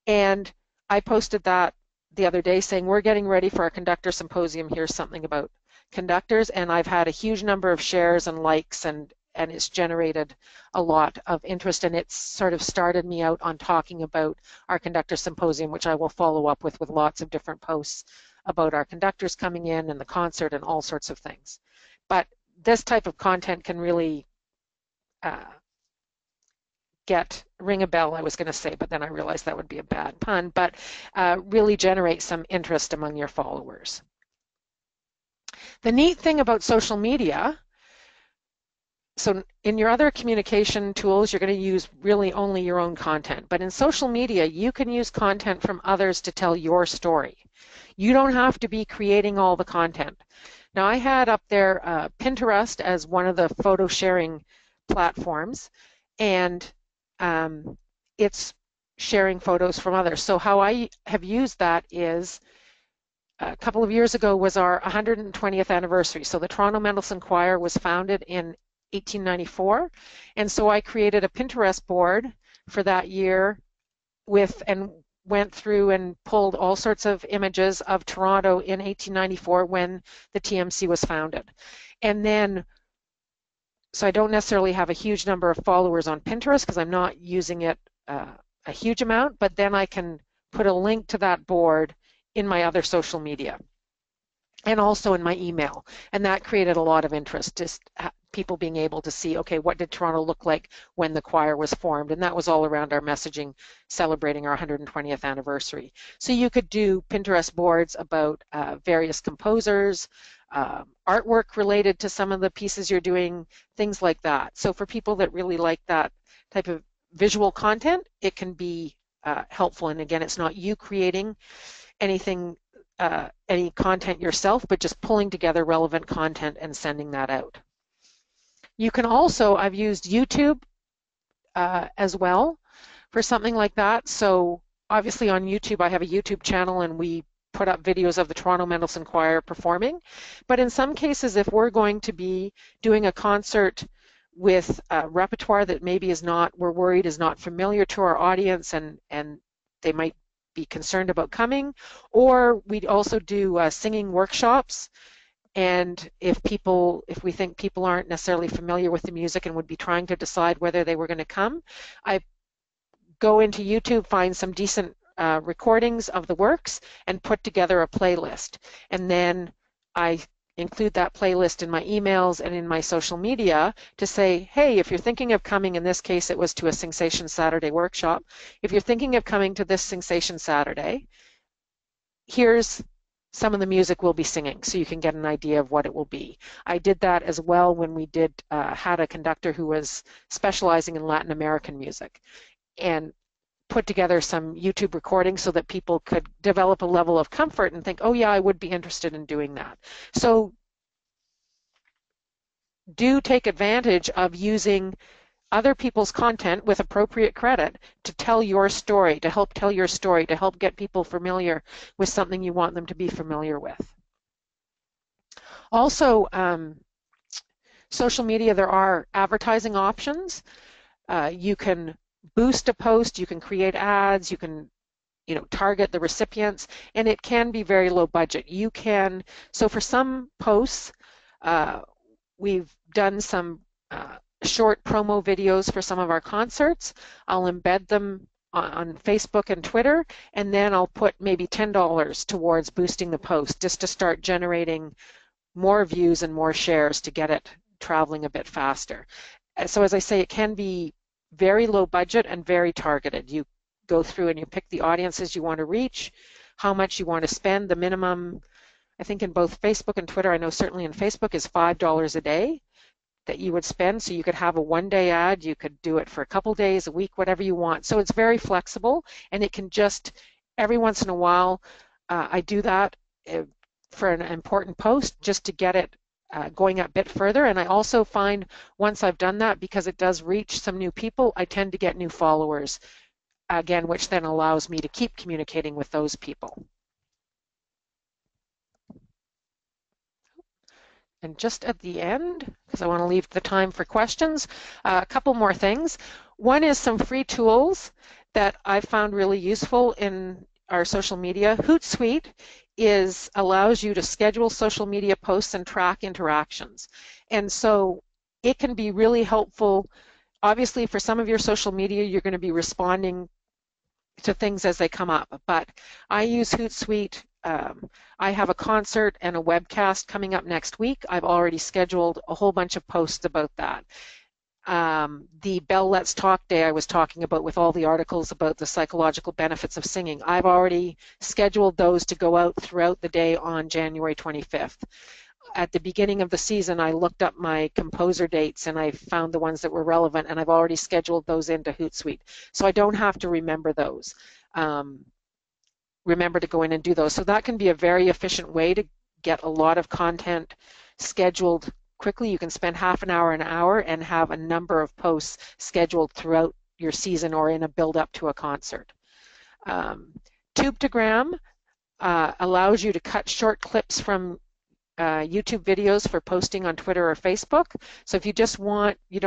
And I posted that the other day saying, we're getting ready for our conductor symposium, here's something about conductors, and I've had a huge number of shares and likes, and it's generated a lot of interest, and it's sort of started me out on talking about our conductor symposium, which I will follow up with lots of different posts about our conductors coming in and the concert and all sorts of things. But this type of content can really ring a bell, I was going to say, but then I realized that would be a bad pun, but really generate some interest among your followers. The neat thing about social media, so in your other communication tools, you're going to use really only your own content, but in social media, you can use content from others to tell your story. You don't have to be creating all the content. Now, I had up there Pinterest as one of the photo sharing platforms, and it's sharing photos from others. So how I have used that is, a couple of years ago was our 120th anniversary. So the Toronto Mendelssohn Choir was founded in 1894, and so I created a Pinterest board for that year and went through and pulled all sorts of images of Toronto in 1894 when the TMC was founded. And then, so I don't necessarily have a huge number of followers on Pinterest because I'm not using it a huge amount, but then I can put a link to that board in my other social media and also in my email. And that created a lot of interest, just people being able to see, okay, what did Toronto look like when the choir was formed? And that was all around our messaging celebrating our 120th anniversary. So you could do Pinterest boards about various composers, artwork related to some of the pieces you're doing, things like that. So for people that really like that type of visual content, it can be helpful. And again, it's not you creating anything, any content yourself, but just pulling together relevant content and sending that out. You can also, I've used YouTube as well for something like that. So obviously on YouTube, I have a YouTube channel and we put up videos of the Toronto Mendelssohn Choir performing. But in some cases, if we're going to be doing a concert with a repertoire that maybe we're worried is not familiar to our audience, and they might be concerned about coming, or we'd also do singing workshops. And if we think people aren't necessarily familiar with the music and would be trying to decide whether they were going to come, I go into YouTube, find some decent recordings of the works and put together a playlist. And then I include that playlist in my emails and in my social media to say, hey, if you're thinking of coming, in this case it was to a Sing-Sation Saturday workshop, if you're thinking of coming to this Sing-Sation Saturday, here's some of the music we'll be singing, so you can get an idea of what it will be. I did that as well when we had a conductor who was specializing in Latin American music, and put together some YouTube recordings so that people could develop a level of comfort and think, oh yeah, I would be interested in doing that. So do take advantage of using other people's content with appropriate credit to tell your story, to help tell your story, to help get people familiar with something you want them to be familiar with. Also, social media, there are advertising options. You can boost a post, you can create ads, you can target the recipients, and it can be very low budget. You can, so for some posts, we've done some short promo videos for some of our concerts. I'll embed them on Facebook and Twitter, and then I'll put maybe $10 towards boosting the post just to start generating more views and more shares to get it traveling a bit faster. So as I say, it can be very low budget and very targeted. You go through and you pick the audiences you want to reach, how much you want to spend. The minimum, I think in both Facebook and Twitter, I know certainly in Facebook, is $5 a day that you would spend. So you could have a one-day ad, you could do it for a couple days, a week, whatever you want. So it's very flexible, and it can just, every once in a while, I do that for an important post just to get it going a bit further. And I also find once I've done that, because it does reach some new people, I tend to get new followers again, which then allows me to keep communicating with those people. And just at the end, because I want to leave the time for questions, a couple more things. One is some free tools that I found really useful in our social media. Hootsuite allows you to schedule social media posts and track interactions. And so it can be really helpful. Obviously, for some of your social media, you're going to be responding to things as they come up, but I use Hootsuite. I have a concert and a webcast coming up next week. I've already scheduled a whole bunch of posts about that. The Bell Let's Talk Day I was talking about, with all the articles about the psychological benefits of singing, I've already scheduled those to go out throughout the day on January 25th. At the beginning of the season, I looked up my composer dates and I found the ones that were relevant, and I've already scheduled those into Hootsuite. So I don't have to remember those. Remember to go in and do those. So that can be a very efficient way to get a lot of content scheduled quickly. You can spend half an hour, and have a number of posts scheduled throughout your season or in a build-up to a concert. Tube2gram allows you to cut short clips from YouTube videos for posting on Twitter or Facebook. So if you just want, you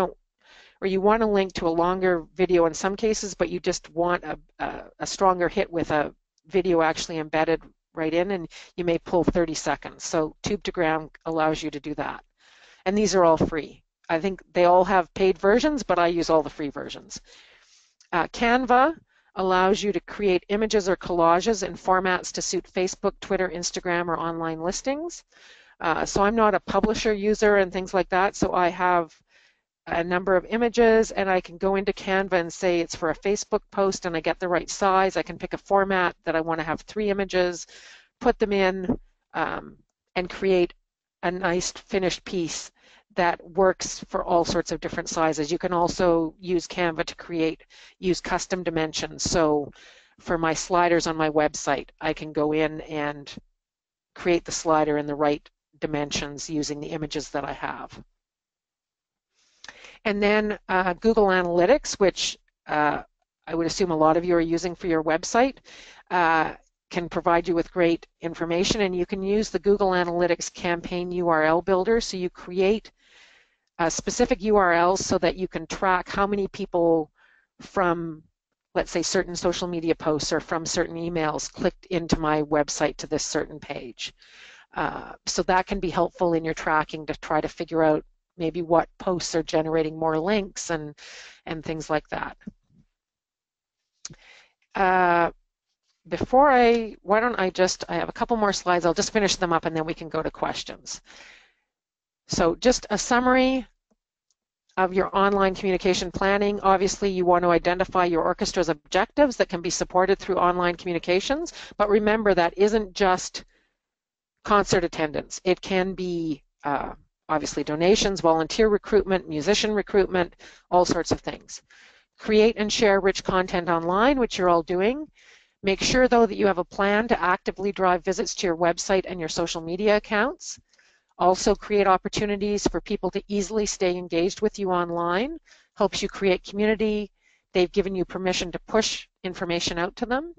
want to link to a longer video in some cases, but you just want a stronger hit with a video actually embedded right in, and you may pull 30 seconds. So Tube2gram allows you to do that. And these are all free. I think they all have paid versions, but I use all the free versions. Canva allows you to create images or collages in formats to suit Facebook, Twitter, Instagram, or online listings. So I'm not a publisher user and things like that, so I have a number of images, and I can go into Canva and say it's for a Facebook post, and I get the right size. I can pick a format that I want to have 3 images, put them in, and create a nice finished piece that works for all sorts of different sizes. You can also use Canva to use custom dimensions. So for my sliders on my website, I can go in and create the slider in the right dimensions using the images that I have. And then Google Analytics, which I would assume a lot of you are using for your website, can provide you with great information, and you can use the Google Analytics campaign URL builder. So you create specific URLs so that you can track how many people from, let's say, certain social media posts or from certain emails clicked into my website to this certain page. So that can be helpful in your tracking to try to figure out maybe what posts are generating more links and things like that. Why don't I have a couple more slides. I'll just finish them up and then we can go to questions. So just a summary of your online communication planning. Obviously, you want to identify your orchestra's objectives that can be supported through online communications, but remember that isn't just concert attendance. It can be obviously donations, volunteer recruitment, musician recruitment, all sorts of things. Create and share rich content online, which you're all doing. Make sure, though, that you have a plan to actively drive visits to your website and your social media accounts. Also create opportunities for people to easily stay engaged with you online. Helps you create community. They've given you permission to push information out to them.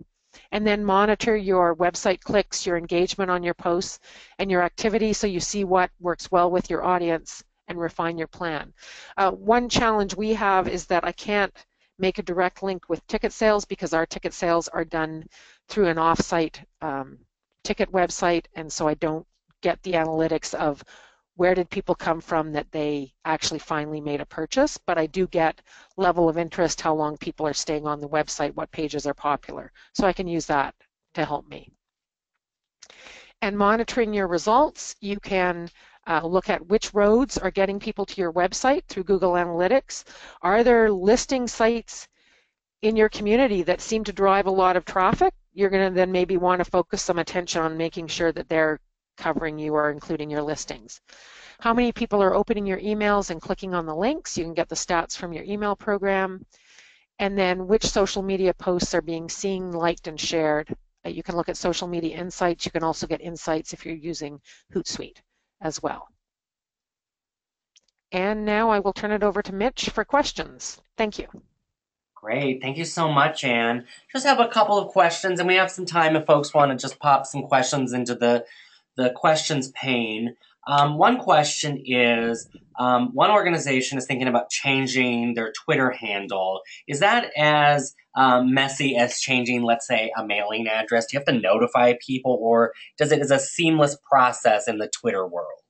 And then monitor your website clicks, your engagement on your posts, and your activity so you see what works well with your audience and refine your plan. One challenge we have is that I can't make a direct link with ticket sales because our ticket sales are done through an off-site ticket website, and so I don't get the analytics of where did people come from that they actually finally made a purchase, but I do get level of interest, how long people are staying on the website, what pages are popular. So I can use that to help me. And monitoring your results, you can Look at which roads are getting people to your website through Google Analytics. Are there listing sites in your community that seem to drive a lot of traffic? You're going to then maybe want to focus some attention on making sure that they're covering you or including your listings. How many people are opening your emails and clicking on the links? You can get the stats from your email program. And then which social media posts are being seen, liked, and shared. You can look at social media insights. You can also get insights if you're using Hootsuite as well. And now I will turn it over to Mitch for questions. Thank you. Great. Thank you so much, Anne. Just have a couple of questions, and we have some time if folks want to just pop some questions into the questions pane. One question is, one organization is thinking about changing their Twitter handle. Is that as messy as changing, let's say, a mailing address? Do you have to notify people, or is it a seamless process in the Twitter world?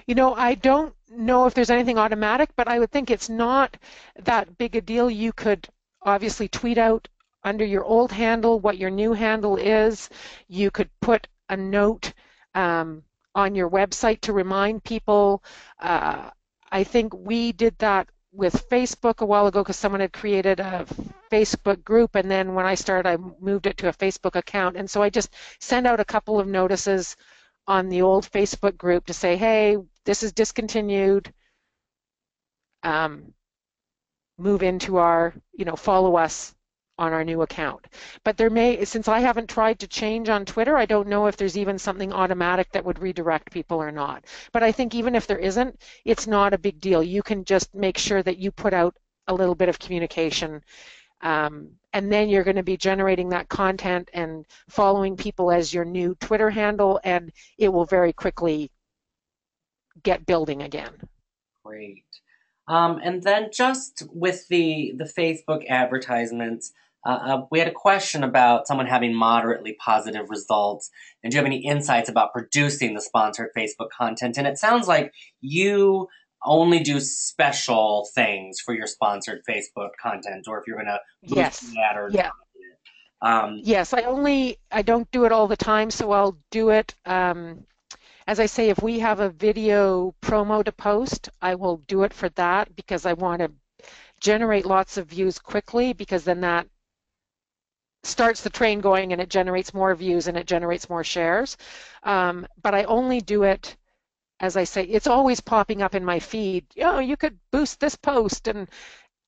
I don't know if there's anything automatic, but I would think it's not that big a deal. You could obviously tweet out under your old handle what your new handle is. You could put a note on your website to remind people. I think we did that with Facebook a while ago because someone had created a Facebook group, and then when I started, I moved it to a Facebook account. And so I just sent out a couple of notices on the old Facebook group to say, hey, this is discontinued. Move into our, follow us on our new account. But since I haven't tried to change on Twitter, I don't know if there's even something automatic that would redirect people or not. But I think even if there isn't, it's not a big deal. You can just make sure that you put out a little bit of communication, and then you're going to be generating that content and following people as your new Twitter handle, and it will very quickly get building again. Great. And then just with the Facebook advertisements, we had a question about someone having moderately positive results. And do you have any insights about producing the sponsored Facebook content? And it sounds like you only do special things for your sponsored Facebook content, or if you're going to boost that or Yes, I don't do it all the time, so I'll do it. As I say, if we have a video promo to post, I will do it for that because I want to generate lots of views quickly, because then that starts the train going and it generates more views and it generates more shares. But I only do it, as I say, it's always popping up in my feed. You could boost this post, and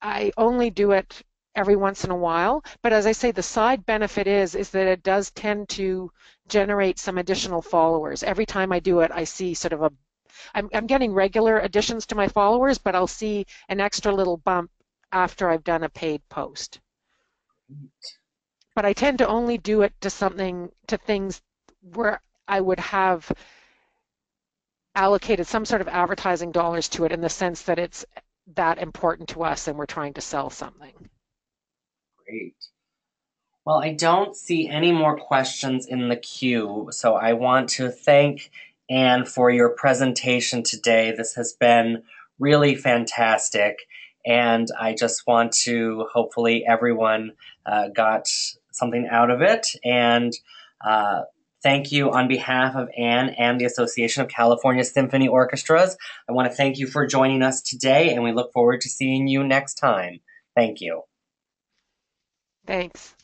I only do it every once in a while. But as I say, the side benefit is that it does tend to generate some additional followers. Every time I do it, I see sort of I'm getting regular additions to my followers, but I'll see an extra little bump after I've done a paid post. But I tend to only do it to things where I would have allocated some sort of advertising dollars to it, in the sense that it's that important to us and we're trying to sell something. Great. Well, I don't see any more questions in the queue, so I want to thank Anne for your presentation today. This has been really fantastic, and I just want to, hopefully everyone got something out of it, and thank you on behalf of Anne and the Association of California Symphony Orchestras. I want to thank you for joining us today, and we look forward to seeing you next time. Thank you. Thanks.